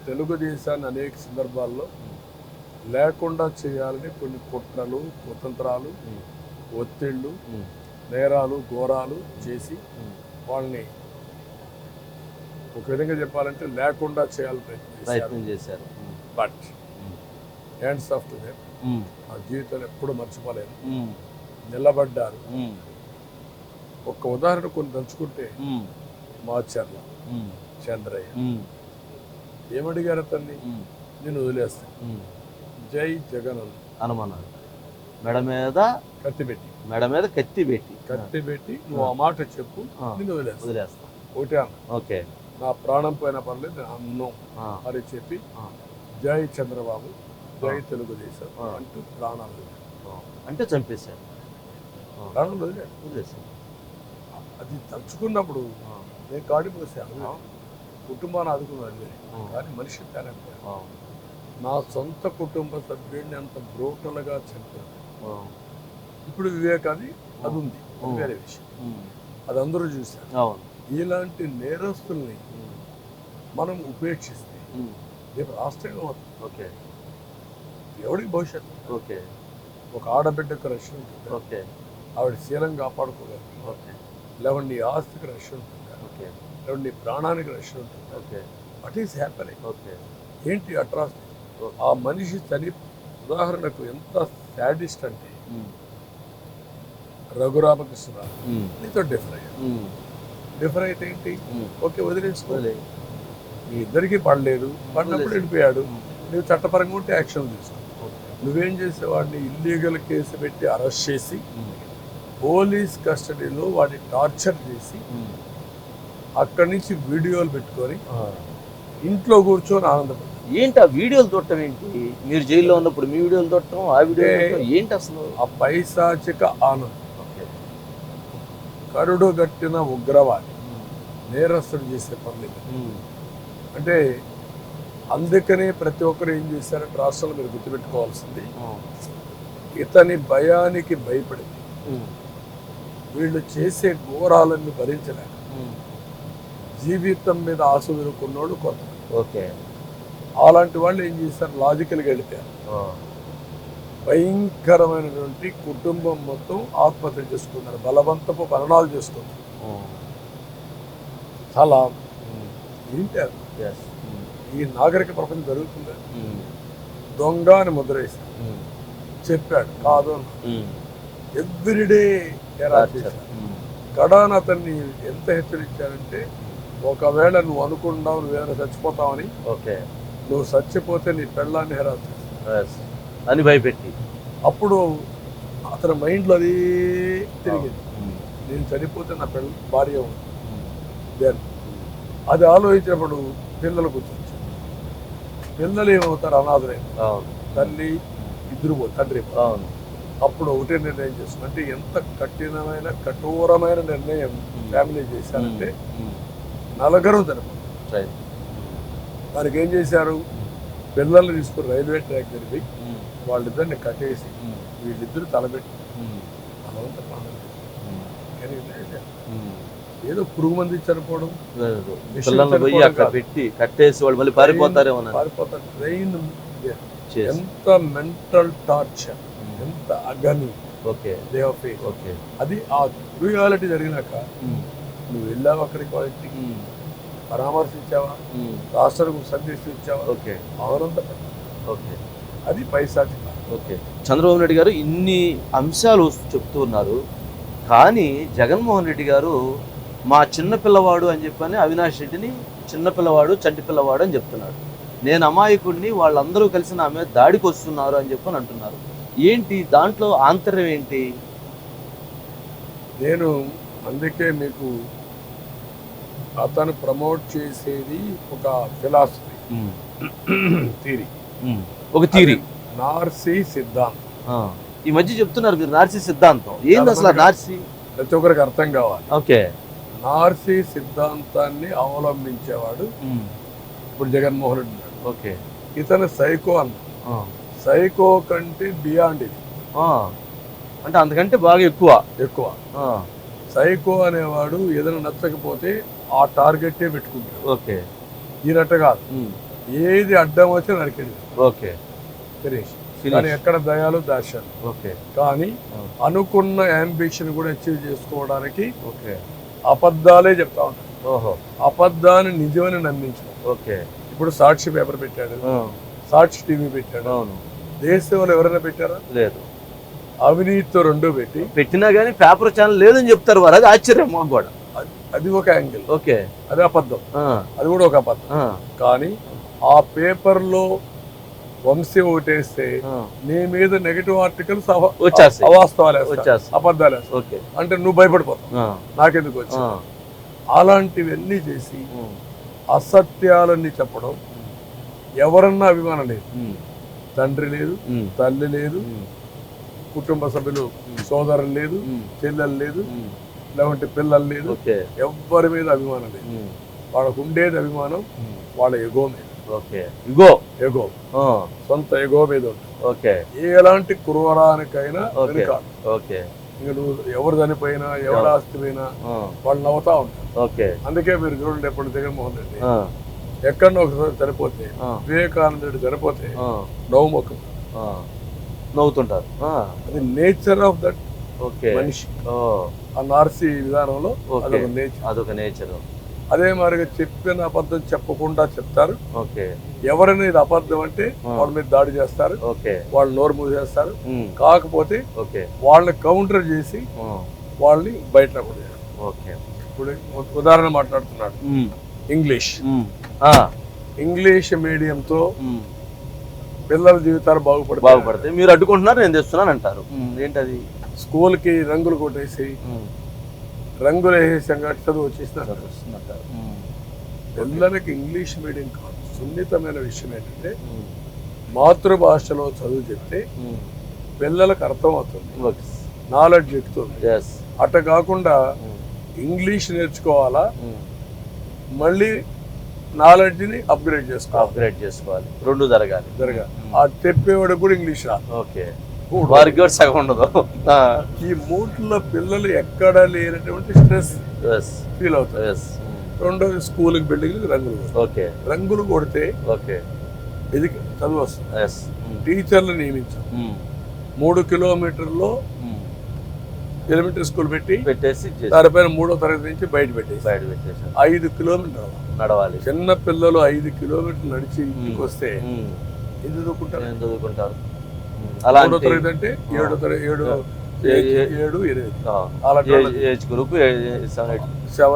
తెలుగుదేశాన్ని అనేక సందర్భాల్లో లేకుండా చేయాలని కొన్ని కుట్రలు, కుతంత్రాలు, ఒత్తిళ్ళు, నేరాలు, ఘోరాలు చేసి వాళ్ళని ఒక విధంగా చెప్పాలంటే లేకుండా చేయాలని ప్రయత్నం చేశారు. But hands off to them. ఆ జీవితంలో ఎప్పుడు మర్చిపోలేను. నిలబడ్డారు. ఒక్క ఉదాహరణ కొన్ని దంచుకుంటే మాచర్ల చంద్రయ్య ఏమడిగారు అతన్ని? నేను వదిలేస్తాను, జై జగన్ అనుమానాలు మెడ మీద కత్తి పెట్టి నువ్వు ఆ మాట చెప్పు, నేను వదిలేస్తా. ఒకటే అన్న, ఓకే నా ప్రాణం పోయిన పర్లేదు, నేను అన్నం అని చెప్పి జై చంద్రబాబు, జై తెలుగుదేశం అంటూ ప్రాణాలు అంటే చంపేశారు. ప్రాణాలు వదిలేశారు. అది తలుచుకున్నప్పుడు నేను కాడిపోసాను. కుటుంబాన్ని ఆదుకున్నాను కానీ మనిషి తేలేకపోయాను. నా సొంత కుటుంబ సభ్యుడిని అంత బ్రూటల్గా చంపాను. ఇప్పుడు వివేకాన్ని అది ఉంది, వేరే విషయం. అది అందరూ చూశారు. ఇలాంటి నేరస్తుల్ని మనం ఉపేక్షిస్తే రేపు రాష్ట్రంగా అవుతుంది. ఎవడికి భవిష్యత్తు? ఒక ఆడబిడ్డకు రక్షణ ఉంటుంది, ఆవిడ శీలం కాపాడుకోగలరు. లేవండి నీ ఆస్తికి రక్షణ ఉంటుంది, లేవండి నీ ప్రాణానికి రక్షణ ఉంటుంది. What is happening? ఏంటి అట్రాసిటీ? ఆ మనిషి ఉదాహరణకు ఎంత సాడిస్ట్ అంటే రఘురామకృష్ణరావు నీతో డిఫర్ అయితే ఏంటి? ఓకే, వదిలేసుకోలే. మీ ఇద్దరికి పడలేదు, పడినప్పుడు వెళ్ళిపోయాడు. నువ్వు చట్టపరంగా ఉంటే యాక్షన్ తీసుకో. నువ్వేం చేసేవాడిని ఇల్లీగల్ కేసు పెట్టి అరెస్ట్ చేసి పోలీస్ కస్టడీలో వాడిని టార్చర్ చేసి అక్కడి నుంచి వీడియోలు పెట్టుకొని ఇంట్లో కూర్చొని ఆనందపడ్డాడు. ఏంటి ఆ వీడియోలు చూడటం ఏంటి? మీరు జైల్లో ఉన్నప్పుడు మీ వీడియోలు చూడటం, ఆ వీడియో ఏంటి అసలు? ఆ పైశాచిక ఆనందం. కరుడు గట్టిన ఉగ్రవాది నేరస్తుడు చేసే పనులు. అంటే అందుకనే ప్రతి ఒక్కరు ఏం చేశారంటే రాష్ట్రంలో మీరు గుర్తుపెట్టుకోవాల్సింది, ఇతని భయానికి భయపడింది. వీళ్ళు చేసే ఘోరాలన్నీ భరించలేక జీవితం మీద ఆశ వదులుకున్నోళ్ళు కొంతమంది. అలాంటి వాళ్ళు ఏం చేశారు? లాజికల్గా వెళ్ళిపోయారు. భయంకరమైనటువంటి కుటుంబం మొత్తం ఆత్మహత్య చేసుకున్నారు, బలవంతపు మరణాలు చేసుకున్నారు. చాలా ఏంటి ఈ నాగరిక ప్రపంచం జరుగుతుంది. దొంగ అని ముద్ర వేశారు, చెప్పాడు కాదు ఎవ్రీడే. కడాన్ అతన్ని ఎంత హెచ్చరించారంటే, ఒకవేళ నువ్వు అనుకున్నావు నువ్వేమైనా చచ్చిపోతావని, నువ్వు చచ్చిపోతే నీ పెళ్ళాన్ని హెరాస్ అని భయపెట్టి, అప్పుడు అతని మైండ్లో అది తిరిగింది, నేను చనిపోతే నా భార్య ఉంది. అది ఆలోచించినప్పుడు పిల్లలు గుర్తొచ్చారు. పిల్లలు ఏమవుతారు? అనాథరైన తల్లి, ఇద్దరు తండ్రి. అప్పుడు ఒకటే నిర్ణయం చేస్తుంది. అంటే ఎంత కఠినమైన కఠోరమైన నిర్ణయం ఫ్యామిలీ చేశారంటే నలుగురు చనిపోతారు. వారికి ఏం చేశారు? పిల్లల్ని తీసుకుని రైల్వే ట్రాక్ జరిపి వాళ్ళిద్దరిని కట్టేసి వీళ్ళిద్దరు తలబెట్టి అలవంత ప్రాణం. ఏదో పురుగు మంది చనిపోవడం, పెట్టి కట్టేసి వాళ్ళు మళ్ళీ పారిపోతారు. ట్రైన్ ఎంత మెంటల్ టార్చర్, ఎంత అగని. అది ఆ క్రూయాలిటీ జరిగినాక నువ్వు వెళ్ళావు అక్కడికి, వాళ్ళకి పరామర్శించావా, రాష్ట్రానికి సందేశం ఇచ్చావా? ఆనందపడ్డా. ఓకే. అది పైశాచిక. ఓకే. చంద్రబాబు నాయుడు గారు ఇన్ని అంశాలు చెప్తూ ఉన్నారు. కానీ జగన్మోహన్ రెడ్డి గారు మా చిన్న పిల్లవాడు అని చెప్పని అవినాష్ రెడ్డిని చిన్న పిల్లవాడు, చంటి పిల్లవాడు అని చెప్తున్నాడు. నేను అమాయకుడిని, వాళ్ళందరూ కలిసి నా మీద దాడికి వస్తున్నారు అని చెప్పని అంటున్నారు. ఏంటి దాంట్లో ఆంతర్యం ఏంటి? నేను అందుకే మీకు అతను ప్రమోట్ చేసేది ఒక ఫిలాసఫీ థియరీ, ఒక థియరీ, నార్సీ సిద్ధాంతం. ఈ మధ్య చెప్తున్నారు మీరు నార్సీ సిద్ధాంతం. ఏంది అసలు నార్సీ? ప్రతి ఒక్కరికి అర్థం కావాలి. ఓకే. నార్సీ సిద్ధాంతాన్ని అవలంబించేవాడు ఇప్పుడు జగన్మోహన్ రెడ్డి ఉన్నాడు. ఓకే. ఇతను సైకో అన్న, సైకో కంటే బియాండ్ ఇది, అంటే అంతకంటే బాగా ఎక్కువ. సైకో అనేవాడు ఏదైనా నచ్చకపోతే ఆ టార్గెటే పెట్టుకుంటాడు. ఓకే. ఈయనట్ట కాదు, ఏది అడ్డం వచ్చి నరికేది. ఓకే. ఫినిష్. కానీ ఎక్కడ దయాలు దాశాలు. ఓకే. కానీ అనుకున్న అంబిషన్ కూడా అచీవ్ చేసుకోవడానికి ఓకే అబద్ధాలే చెప్తా ఉంటాడు. ఓహో. అబద్ధాన్ని నిజమని నమ్మించడం. ఓకే. ఇప్పుడు సాక్షి పేపర్ పెట్టాడు, సాక్షి టీవీ పెట్టాడు. అవును. దేశంలో ఎవరైనా పెట్టారా? లేదు. అవినీతితో రెండో పెట్టినా కానీ పేపర్ ఛానల్ లేదని చెప్తారు వారు. అది ఆశ్చర్యం మాకు కూడా. అది ఒక యాంగిల్. ఓకే. అది అబద్ధం, అది కూడా ఒక అబద్ధం. కానీ ఆ పేపర్ లో వంశీ ఓటేస్తే నీ మీద నెగటివ్ ఆర్టికల్స్ అవాస్తవాలు అబద్ధాలు. ఓకే. అంటే నువ్వు భయపడిపోతావు, నాకెందుకు వచ్చి. అలాంటివన్నీ చేసి అసత్యాలన్నీ చెప్పడం. ఎవరన్నా అభిమానం లేదు, తండ్రి లేదు, తల్లి లేదు, కుటుంబ సభ్యులు సోదరులు లేదు, చెల్లెలు లేదు, లేదంటే పిల్లలు లేదు, ఎవ్వరి మీద అభిమానం లేదు. వాళ్ళకు ఉండేది అభిమానం వాళ్ళ ఎగో మీద. ఎగో సొంత ఎగో మీద ఉంటుంది. ఎలాంటి క్రూరానికైనా వెనుకాడు. ఇంకా నువ్వు ఎవరు చనిపోయినా ఎవరు ఆస్తి పోయినా వాళ్ళు నవ్వుతా ఉంటారు. అందుకే మీరు చూడండి, ఎప్పుడు జగన్మోహన్ రెడ్డి ఎక్కడో ఒకసారి చనిపోతే, వివేకానంద రెడ్డి చనిపోతే నవ్వు మొక్క నవ్వుతుంటారు. అది నేచర్ ఆఫ్ దట్ మనిషి. ఆ నార్సీ విధానంలో అదొక నేచర్. అదే మాదిరిగా చెప్పిన అబద్ధం చెప్పకుండా చెప్తారు. ఎవరైనా ఇది అబద్ధం అంటే వాళ్ళ మీద దాడి చేస్తారు, వాళ్ళు నోరు మూసేస్తారు. కాకపోతే వాళ్ళని కౌంటర్ చేసి వాళ్ళని బయట ఇప్పుడు ఉదాహరణ మాట్లాడుతున్నాడు. ఇంగ్లీష్ మీడియంతో పిల్లల జీవితాలు బాగుపడతాయి. మీరు అడ్డుకుంటున్నారు, నేను తెస్తున్నాను అంటారు. ఏంటది? స్కూల్ కి రంగులు కొట్టేసి రంగులు వేసే సంఘటన చదువు వచ్చేసినారు. పిల్లలకి ఇంగ్లీష్ మీడియం కాదు, సున్నితమైన విషయం ఏంటంటే మాతృభాషలో చదువు చెప్తే పిల్లలకు అర్థం అవుతుంది, నాలెడ్జ్ ఎక్కుతుంది. అట్ట కాకుండా ఇంగ్లీష్ నేర్చుకోవాలా, మళ్ళీ నాలెడ్జ్ ని అప్గ్రేడ్ చేసుకోవాలి. రెండు జరగాలి. ఆ చెప్పేవాడు కూడా ఇంగ్లీష్ రాదు, వారికి కూడా సగం ఉండదు. ఈ మూట్లో పిల్లలు ఎక్కడ లేనటువంటి స్ట్రెస్ ఫీల్ అవుతారు. రెండోది స్కూల్ బిల్డింగ్ రంగులు కొడితే ఇది చదువు వస్తుంది. టీచర్లు నియమించాం. 3 కిలోమీటర్లో ఎలిమెంటరీ స్కూల్ పెట్టేసి దానిపైన 3వ తరగతి నుంచి బయట పెట్టేసి 5 కిలోమీటర్లు నడవాలి. చిన్న పిల్లలు 5 కిలోమీటర్లు నడిచి ఇంటికి వస్తే ఏం చదువుకుంటారు? 3వ తరగతి అంటే 7 ఏజ్ గ్రూప్,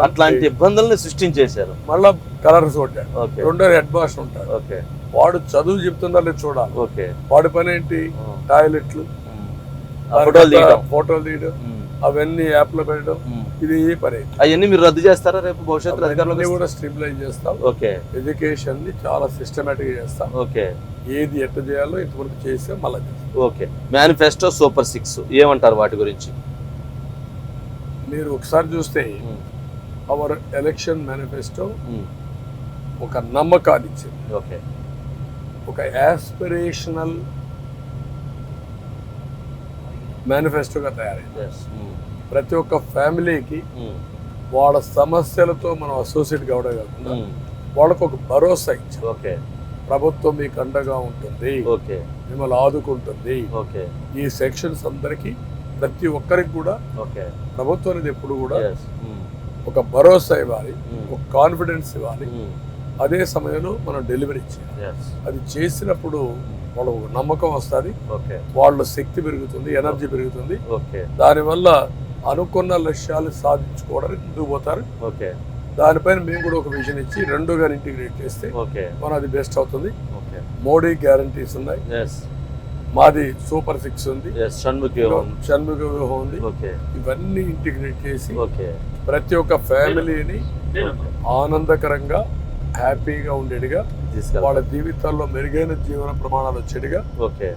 అట్లాంటి ఇబ్బందుల్ని సృష్టించేశారు. మళ్ళా కలర్స్ కొట్టాడు. రెండో హెడ్ మాస్టర్ ఉంటాడు, వాడు చదువు చెప్తుందా లేదు చూడాలి. వాడి పని ఏంటి? టాయిలెట్లు, ఫోటోలు తీయడం, అవన్నీ యాప్ లో పెట్టడం, ఇది పని. అవన్నీ మీరు రద్దు చేస్తారా రేపు భవిష్యత్తు అధికారులు? కూడా స్ట్రీమ్లైన్ చేస్తాం. ఎడ్యుకేషన్ ని చాలా సిస్టమేటిక్ గా చేస్తాం. ఏది ఎట్లా చేయాలో ఇంతవరకు చేస్తే మళ్ళీ మేనిఫెస్టో సూపర్ 6 ఏమంటారు వాటి గురించి? మీరు ఒకసారి చూస్తే అవర్ ఎలక్షన్ మేనిఫెస్టో ఒక నమ్మకాన్ని ఇచ్చింది, ఒక యాస్పిరేషనల్ మేనిఫెస్టోగా తయారైంది. ప్రతి ఒక్క ఫ్యామిలీకి వాళ్ళ సమస్యలతో మనం అసోసియేట్ కావడం కాకుండా వాళ్ళకు ఒక భరోసా ఇచ్చాం. ప్రభుత్వం మీకు అండగా ఉంటుంది, మిమ్మల్ని ఆదుకుంటుంది. ఈ సెక్షన్స్ అందరికీ, ప్రతి ఒక్కరికి కూడా ప్రభుత్వం అనేది ఎప్పుడు కూడా ఒక భరోసా ఇవ్వాలి, ఒక కాన్ఫిడెన్స్ ఇవ్వాలి. అదే సమయంలో మనం డెలివరీ చేయాలి. అది చేసినప్పుడు వాళ్ళకు ఒక నమ్మకం వస్తుంది, ఓకే వాళ్ళ శక్తి పెరుగుతుంది, ఎనర్జీ పెరుగుతుంది. ఓకే దానివల్ల అనుకున్న లక్ష్యాలు సాధించుకోవడానికి ముందుకు పోతారు. ఓకే దానిపైన మేము కూడా ఒక విజన్ ఇచ్చి రెండుగా ఇంటిగ్రేట్ చేస్తే ఓకే మన అది బెస్ట్ అవుతుంది. ఓకే మోడీ గ్యారంటీస్ ఉన్నాయి, ఎస్ మాది సూపర్ 6 ఉంది, ఎస్ షణ్ముఖం షణ్ముఖ వ్యూహం ఉంది. ఓకే ఇవన్నీ ఇంటిగ్రేట్ చేసి ఓకే ప్రతి ఒక్క ఫ్యామిలీని ఆనందకరంగా హ్యాపీగా ఉండేట్టుగా వాళ్ళ జీవితాల్లో మెరుగైన జీవన ప్రమాణాలు వచ్చేట్టుగా ఓకే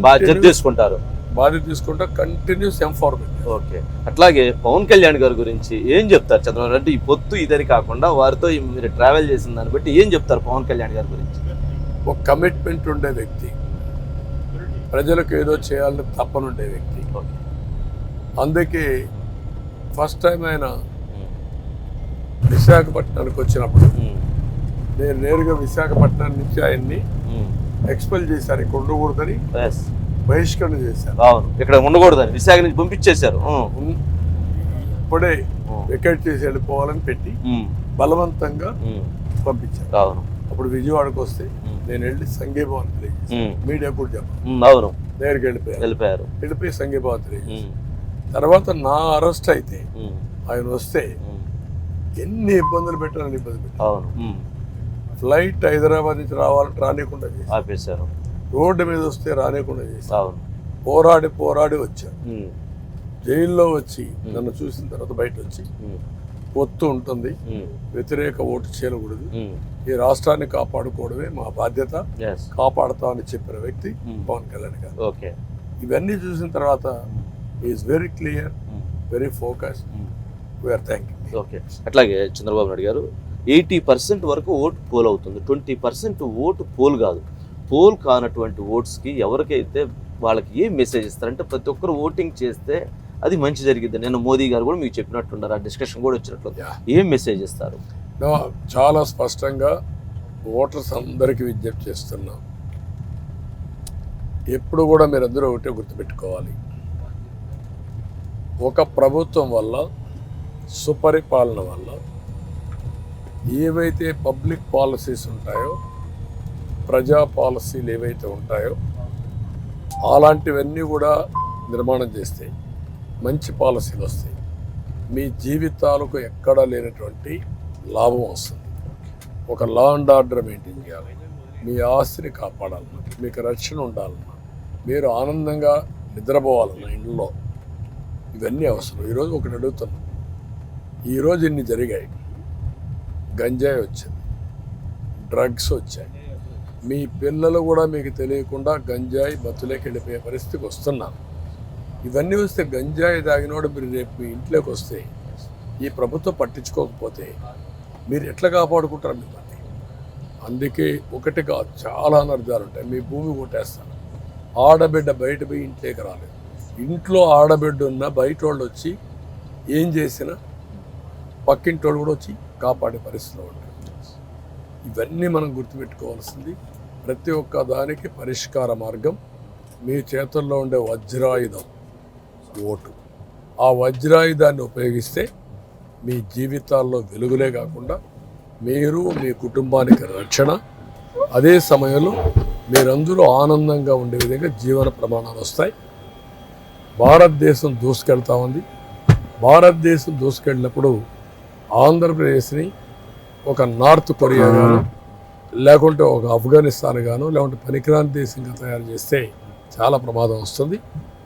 బాధ్యత తీసుకుంటారు. బాధ్యత తీసుకుంటా కంటిన్యూస్ ఎంపవర్మెంట్. ఓకే అట్లాగే పవన్ కళ్యాణ్ గారి గురించి ఏం చెప్తారు చంద్రబాబు అంటే ఈ పొత్తు ఇదని కాకుండా వారితో మీరు ట్రావెల్ చేసిన దాన్ని బట్టి ఏం చెప్తారు పవన్ కళ్యాణ్ గారి గురించి? ఒక కమిట్మెంట్ ఉండే వ్యక్తి, ప్రజలకు ఏదో చేయాలని తప్పనుండే వ్యక్తి. ఓకే అందుకే ఫస్ట్ టైం ఆయన విశాఖపట్నానికి వచ్చినప్పుడు నేను నేరుగా విశాఖపట్నం నుంచి ఆయన్ని ఎక్స్పెల్ చేశారు, ఇక్కడ ఉండకూడదని బహిష్కరణ చేశారు. అవును ఇక్కడ ఉండకూడదని విశాఖ నుంచి పంపించేశారు. ఇప్పుడే వికెట్ చేసి వెళ్ళిపోవాలని పెట్టి బలవంతంగా పంపించారు. అవును అప్పుడు విజయవాడకు వస్తే నేను వెళ్ళి సంఘీభావం తెలియజేశాను, మీడియా కూడా చెప్పాను. అవును నేరుగా వెళ్ళిపోయి సంఘీభావం తెలియజేశాను. తర్వాత నా అరెస్ట్ అయితే ఆయన వస్తే ఎన్ని ఇబ్బందులు పెట్టాలని ఇబ్బంది పెట్టారు. అవును ఫ్లైట్ హైదరాబాద్ నుంచి రావాలంటే రానికుండా చేశారు, ఆపేశారు. రోడ్డు మీద వస్తే రానికుండా చేశారు. అవును పోరాడి వచ్చారు. జైల్లో వచ్చి నన్ను చూసిన తర్వాత బయట వచ్చి పొత్తు ఉంటుంది, వ్యతిరేక ఓటు చేయకూడదు, ఈ రాష్ట్రాన్ని కాపాడుకోవడమే మా బాధ్యత, కాపాడుతామని చెప్పిన వ్యక్తి పవన్ కళ్యాణ్ గారు. ఓకే ఇవన్నీ చూసిన తర్వాత is very clear, very focus. We are thanking. Okay అట్లాగే చంద్రబాబు నాయుడు గారు 80% వరకు ఓటు పోల్ అవుతుంది, 20% ఓటు పోల్ కాదు. పోల్ కానటువంటి ఓట్స్కి ఎవరికైతే వాళ్ళకి ఏం మెసేజ్ ఇస్తారంటే ప్రతి ఒక్కరు ఓటింగ్ చేస్తే అది మంచి జరిగింది. నేను మోదీ గారు కూడా మీకు చెప్పినట్టున్నారు, ఆ డిస్కషన్ కూడా వచ్చినట్లు. ఏం మెసేజ్ ఇస్తారు? చాలా స్పష్టంగా ఓటర్స్ అందరికీ విజ్ఞప్తి చేస్తున్నాం, ఎప్పుడు కూడా మీరందరూ ఒకటే గుర్తుపెట్టుకోవాలి, ఒక ప్రభుత్వం వల్ల, సుపరిపాలన వల్ల ఏవైతే పబ్లిక్ పాలసీస్ ఉంటాయో, ప్రజా పాలసీలు ఏవైతే ఉంటాయో అలాంటివన్నీ కూడా నిర్మాణం చేస్తే మంచి పాలసీలు వస్తాయి. మీ జీవితాలకు ఎక్కడా లేనటువంటి లాభం వస్తుంది. ఒక లా అండ్ ఆర్డర్ మెయింటైన్ చేయాలి, మీ ఆస్తిని కాపాడాలన్నా, మీకు రక్షణ ఉండాలన్నా, మీరు ఆనందంగా నిద్రపోవాలన్నా ఇంట్లో, ఇవన్నీ అవసరం. ఈరోజు ఒకటి అడుగుతున్నాం, ఈరోజు ఇన్ని జరిగాయి, గంజాయి వచ్చింది, డ్రగ్స్ వచ్చాయి, మీ పిల్లలు కూడా మీకు తెలియకుండా గంజాయి బతులేకి వెళ్ళిపోయే పరిస్థితికి వస్తున్నారు. ఇవన్నీ వస్తే గంజాయి తాగినోడు మీరు రేపు మీ ఇంట్లోకి వస్తే ఈ ప్రభుత్వం పట్టించుకోకపోతే మీరు ఎట్లా కాపాడుకుంటారు మిమ్మల్ని? అందుకే ఒకటి కాదు, చాలా అనర్థాలు ఉంటాయి. మీ భూమి కొట్టేస్తారు, ఆడబిడ్డ బయట పోయి ఇంట్లోకి రాలేదు, ఇంట్లో ఆడబిడ్డ ఉన్న బయట వాళ్ళు వచ్చి ఏం చేసినా పక్కింటి వాళ్ళు కూడా వచ్చి కాపాడే పరిస్థితిలో ఉంటారు. ఇవన్నీ మనం గుర్తుపెట్టుకోవాల్సింది. ప్రతి ఒక్క దానికి పరిష్కార మార్గం మీ చేతుల్లో ఉండే వజ్రాయుధం ఓటు. ఆ వజ్రాయుధాన్ని ఉపయోగిస్తే మీ జీవితాల్లో వెలుగులే కాకుండా మీరు, మీ కుటుంబానికి రక్షణ, అదే సమయంలో మీరందరూ ఆనందంగా ఉండే విధంగా జీవన ప్రమాణాలు వస్తాయి. భారతదేశం దూసుకెళ్తా ఉంది. భారతదేశం దూసుకెళ్ళినప్పుడు ఆంధ్రప్రదేశ్ని ఒక నార్త్ కొరియా గాను, లేకుంటే ఒక ఆఫ్ఘనిస్తాన్ గాను, లేకుంటే పనికిరాని దేశంగా తయారు చేస్తే చాలా ప్రమాదం వస్తుంది.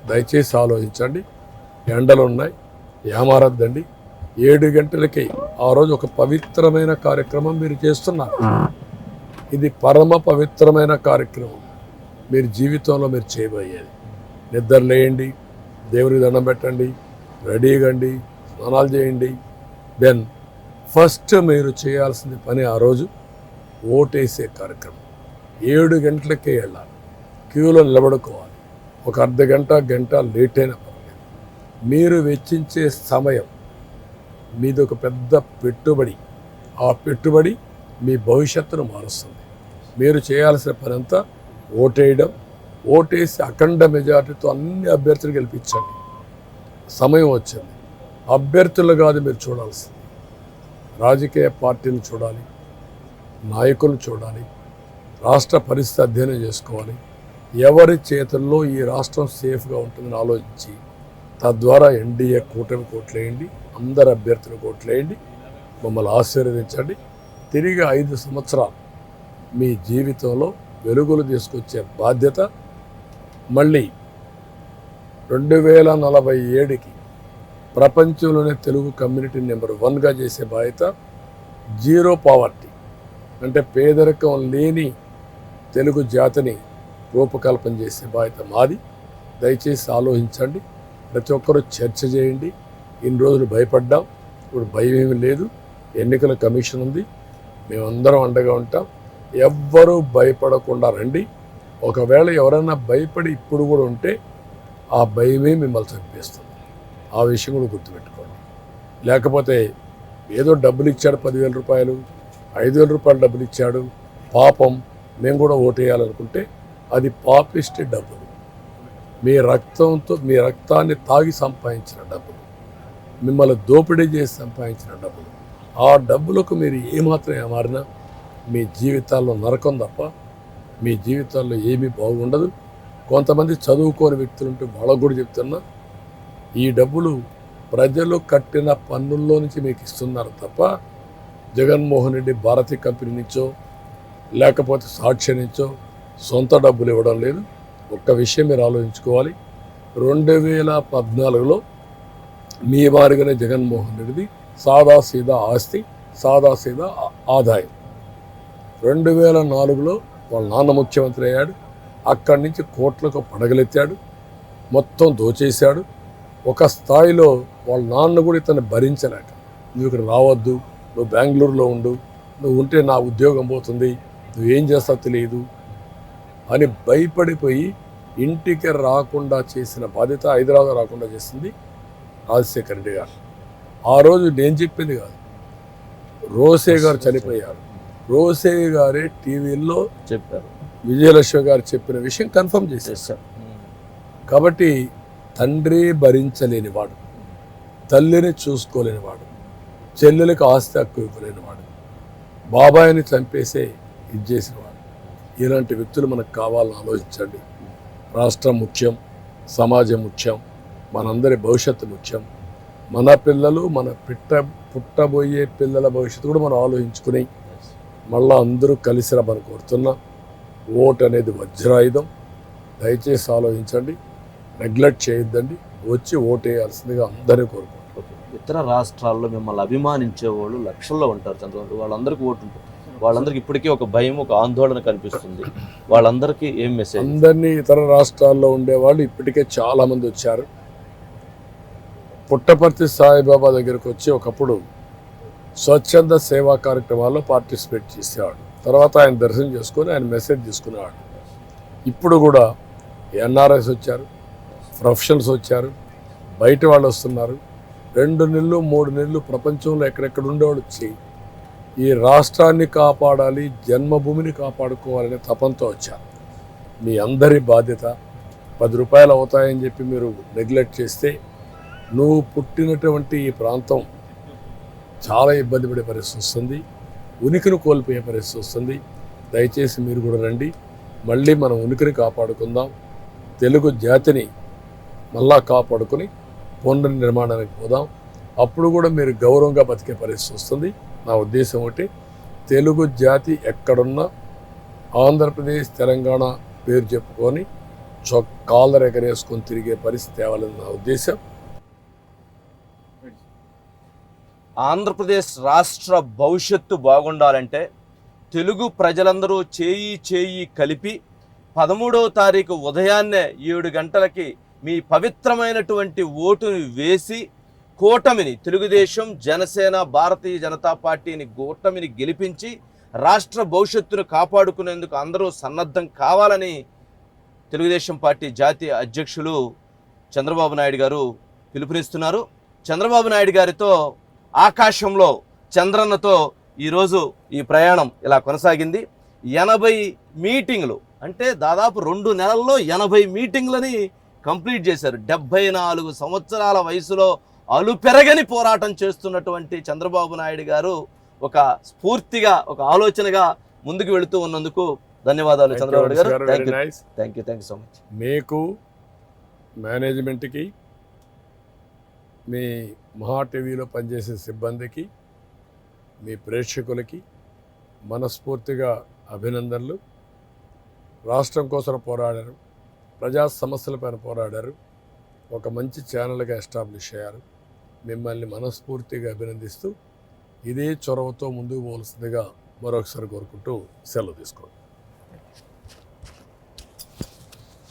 దయచేసి ఆలోచించండి. ఎండలు ఉన్నాయి, ఏమారద్దండి. 7 గంటలకి ఆ రోజు ఒక పవిత్రమైన కార్యక్రమం మీరు చేస్తున్నారు. ఇది పరమ పవిత్రమైన కార్యక్రమం మీరు జీవితంలో మీరు చేయబోయేది. నిద్రలేయండి, దేవుని దండం పెట్టండి, రెడీగండి, స్నానాలు చేయండి. దెన్ ఫస్ట్ మీరు చేయాల్సిన పని ఆ రోజు ఓటేసే కార్యక్రమం. 7 గంటలకే వెళ్ళాలి, క్యూలో నిలబడుకోవాలి. ఒక అర్ధ గంట, గంట లేట్ అయినా పర్లేదు. మీరు వెచ్చించే సమయం మీది ఒక పెద్ద పెట్టుబడి. ఆ పెట్టుబడి మీ భవిష్యత్తును మారుస్తుంది. మీరు చేయాల్సిన పని అంతా ఓటేయడం. ఓటేసి అఖండ మెజార్టీతో అన్ని అభ్యర్థులు గెలిపించండి. సమయం వచ్చింది. అభ్యర్థులు కాదు మీరు చూడాల్సింది, రాజకీయ పార్టీలు చూడాలి, నాయకులు చూడాలి, రాష్ట్ర పరిస్థితి అధ్యయనం చేసుకోవాలి. ఎవరి చేతుల్లో ఈ రాష్ట్రం సేఫ్గా ఉంటుందని ఆలోచించి తద్వారా ఎన్డీఏ కూటమి కోట్లేయండి, అందరు అభ్యర్థులు కోట్లేయండి, మమ్మల్ని ఆశీర్వదించండి. తిరిగి 5 సంవత్సరాలు మీ జీవితంలో వెలుగులు తీసుకొచ్చే బాధ్యత మళ్ళీ 2047కి ప్రపంచంలోనే తెలుగు కమ్యూనిటీ నెంబర్ 1గా చేసే బాధ్యత, జీరో పావర్టీ అంటే పేదరికం లేని తెలుగు జాతిని రూపకల్పన చేసే బాధ్యత మాది. దయచేసి ఆలోచించండి, ప్రతి ఒక్కరూ చర్చ చేయండి. ఇన్ని రోజులు భయపడ్డాం, ఇప్పుడు భయం ఏమీ లేదు. ఎన్నికల కమిషన్ ఉంది, మేమందరం అండగా ఉంటాం. ఎవ్వరూ భయపడకుండా రండి. ఒకవేళ ఎవరైనా భయపడి ఇప్పుడు కూడా ఉంటే ఆ భయమే మిమ్మల్ని చంపేస్తుంది. ఆ విషయం కూడా గుర్తుపెట్టుకోండి. లేకపోతే ఏదో డబ్బులు ఇచ్చాడు, 10,000 రూపాయలు, 5,000 రూపాయలు డబ్బులు ఇచ్చాడు, పాపం మేము కూడా ఓటేయాలనుకుంటే అది పాపిష్టి డబ్బులు. మీ రక్తంతో, మీ రక్తాన్ని తాగి సంపాదించిన డబ్బులు, మిమ్మల్ని దోపిడీ చేసి సంపాదించిన డబ్బులు. ఆ డబ్బులకు మీరు ఏమాత్రం ఏమారినా మీ జీవితాల్లో నరకం తప్ప మీ జీవితాల్లో ఏమీ బాగుండదు. కొంతమంది చదువుకోని వ్యక్తులు ఉంటే వాళ్ళకు కూడా చెప్తున్నా, ఈ డబ్బులు ప్రజలు కట్టిన పన్నుల్లో నుంచి మీకు ఇస్తున్నారు తప్ప జగన్మోహన్ రెడ్డి భారతీయ కంపెనీ నుంచో లేకపోతే సాక్ష్యం నుంచో సొంత డబ్బులు ఇవ్వడం లేదు. ఒక్క విషయం మీరు ఆలోచించుకోవాలి. 2014లో మీ వారిగానే జగన్మోహన్ రెడ్డిది సాదాసీదా ఆస్తి, సాదాసీదా ఆదాయం. 2004లో వాళ్ళ నాన్న ముఖ్యమంత్రి అయ్యాడు, అక్కడి నుంచి కోట్లకు పడగలెత్తాడు, మొత్తం దోచేశాడు. ఒక స్థాయిలో వాళ్ళ నాన్న కూడా ఇతన్ని భరించలేక, నువ్వు ఇక్కడ రావద్దు, నువ్వు బెంగళూరులో ఉండు, నువ్వు ఉంటే నా ఉద్యోగం పోతుంది, నువ్వేం చేస్తావు తెలియదు అని భయపడిపోయి ఇంటికి రాకుండా చేసిన బాధ్యత, హైదరాబాద్ రాకుండా చేసింది రాజశేఖర రెడ్డి గారు. ఆ రోజు నేను చెప్పింది కాదు, రోసే గారు చనిపోయారు, రోసే గారే టీవీలో చెప్పారు, విజయలక్ష్మి గారు చెప్పిన విషయం కన్ఫర్మ్ చేసేసారు. కాబట్టి తండ్రి భరించలేనివాడు, తల్లిని చూసుకోలేనివాడు, చెల్లెలకు ఆస్తి హక్కు ఇవ్వలేనివాడు, బాబాయిని చంపేసే ఇది చేసినవాడు, ఇలాంటి వ్యక్తులు మనకు కావాలని ఆలోచించండి. రాష్ట్రం ముఖ్యం, సమాజం ముఖ్యం, మనందరి భవిష్యత్తు ముఖ్యం. మన పిల్లలు, మన పుట్టబోయే పిల్లల భవిష్యత్తు కూడా మనం ఆలోచించుకుని మళ్ళీ అందరూ కలిసి రమ్మని కోరుతున్నా. ఓటు అనేది వజ్రాయుధం, దయచేసి ఆలోచించండి, నెగ్లెక్ట్ చేయొద్దండి, వచ్చి ఓటు వేయాల్సిందిగా అందరినీ కోరుకుంటున్నాం. ఇతర రాష్ట్రాల్లో మిమ్మల్ని అభిమానించే వాళ్ళు లక్షల్లో ఉంటారు చంద్రబాబు, వాళ్ళందరికీ ఓటు ఉంటుంది, వాళ్ళందరికీ ఇప్పటికీ ఒక భయం, ఒక ఆందోళన కనిపిస్తుంది. వాళ్ళందరికీ ఏం మెసేజ్? అందరినీ ఇతర రాష్ట్రాల్లో ఉండేవాళ్ళు ఇప్పటికే చాలామంది వచ్చారు. పుట్టపర్తి సాయిబాబా దగ్గరకు వచ్చి ఒకప్పుడు స్వచ్ఛంద సేవా కార్యక్రమాల్లో పార్టిసిపేట్ చేసేవాడు. తర్వాత ఆయన దర్శనం చేసుకొని ఆయన మెసేజ్ తీసుకునేవాడు. ఇప్పుడు కూడా ఎన్ఆర్ఐస్ వచ్చారు, ప్రొఫెషనల్స్ వచ్చారు, బయట వాళ్ళు వస్తున్నారు. 2 నెలలు 3 నెలలు ప్రపంచంలో ఎక్కడెక్కడ ఉండేవాళ్ళు వచ్చి ఈ రాష్ట్రాన్ని కాపాడాలి, జన్మభూమిని కాపాడుకోవాలనే తపంతో వచ్చారు. మీ అందరి బాధ్యత. 10 రూపాయలు అవుతాయని చెప్పి మీరు నెగ్లెక్ట్ చేస్తే నువ్వు పుట్టినటువంటి ఈ ప్రాంతం చాలా ఇబ్బంది పడే పరిస్థితి వస్తుంది, ఉనికిని కోల్పోయే పరిస్థితి వస్తుంది. దయచేసి మీరు కూడా రండి, మళ్ళీ మనం ఉనికిని కాపాడుకుందాం, తెలుగు జాతిని మళ్ళా కాపాడుకొని పునర్నిర్మాణానికి పోదాం. అప్పుడు కూడా మీరు గౌరవంగా బతికే పరిస్థితి వస్తుంది. నా ఉద్దేశం ఒకటి, తెలుగు జాతి ఎక్కడున్నా ఆంధ్రప్రదేశ్, తెలంగాణ పేరు చెప్పుకొని కాలర్ ఎగరేసుకొని తిరిగే పరిస్థితి తేవాలని నా ఉద్దేశం. ఆంధ్రప్రదేశ్ రాష్ట్ర భవిష్యత్తు బాగుండాలంటే తెలుగు ప్రజలందరూ చేయి కలిపి 13వ తారీఖు ఉదయాన్నే 7 గంటలకి మీ పవిత్రమైనటువంటి ఓటుని వేసి కూటమిని, తెలుగుదేశం, జనసేన, భారతీయ జనతా పార్టీని కూటమిని గెలిపించి రాష్ట్ర భవిష్యత్తును కాపాడుకునేందుకు అందరూ సన్నద్ధం కావాలని తెలుగుదేశం పార్టీ జాతీయ అధ్యక్షులు చంద్రబాబు నాయుడు గారు పిలుపునిస్తున్నారు. చంద్రబాబు నాయుడు గారితో ఆకాశంలో చంద్రన్నతో ఈరోజు ఈ ప్రయాణం ఇలా కొనసాగింది. 80 మీటింగ్లు అంటే దాదాపు 2 నెలల్లో 80 మీటింగ్లని కంప్లీట్ చేశారు. 74 సంవత్సరాల వయసులో అలుపెరగని పోరాటం చేస్తున్నటువంటి చంద్రబాబు నాయుడు గారు ఒక స్ఫూర్తిగా, ఒక ఆలోచనగా ముందుకు వెళుతూ ఉన్నందుకు ధన్యవాదాలు చంద్రబాబు గారు. Very nice. Thank you so much. మీకు మేనేజ్మెంట్కి, మీ మహా టీవీలో పనిచేసే సిబ్బందికి, మీ ప్రేక్షకులకి మనస్ఫూర్తిగా అభినందనలు. రాష్ట్రం కోసం పోరాడారు, ప్రజా సమస్యలపైన పోరాడారు, ఒక మంచి ఛానల్గా ఎస్టాబ్లిష్ అయ్యారు. మిమ్మల్ని మనస్ఫూర్తిగా అభినందిస్తూ ఇదే చొరవతో ముందుకు పోవలసిందిగా మరొకసారి కోరుకుంటూ సెలవు తీసుకోండి.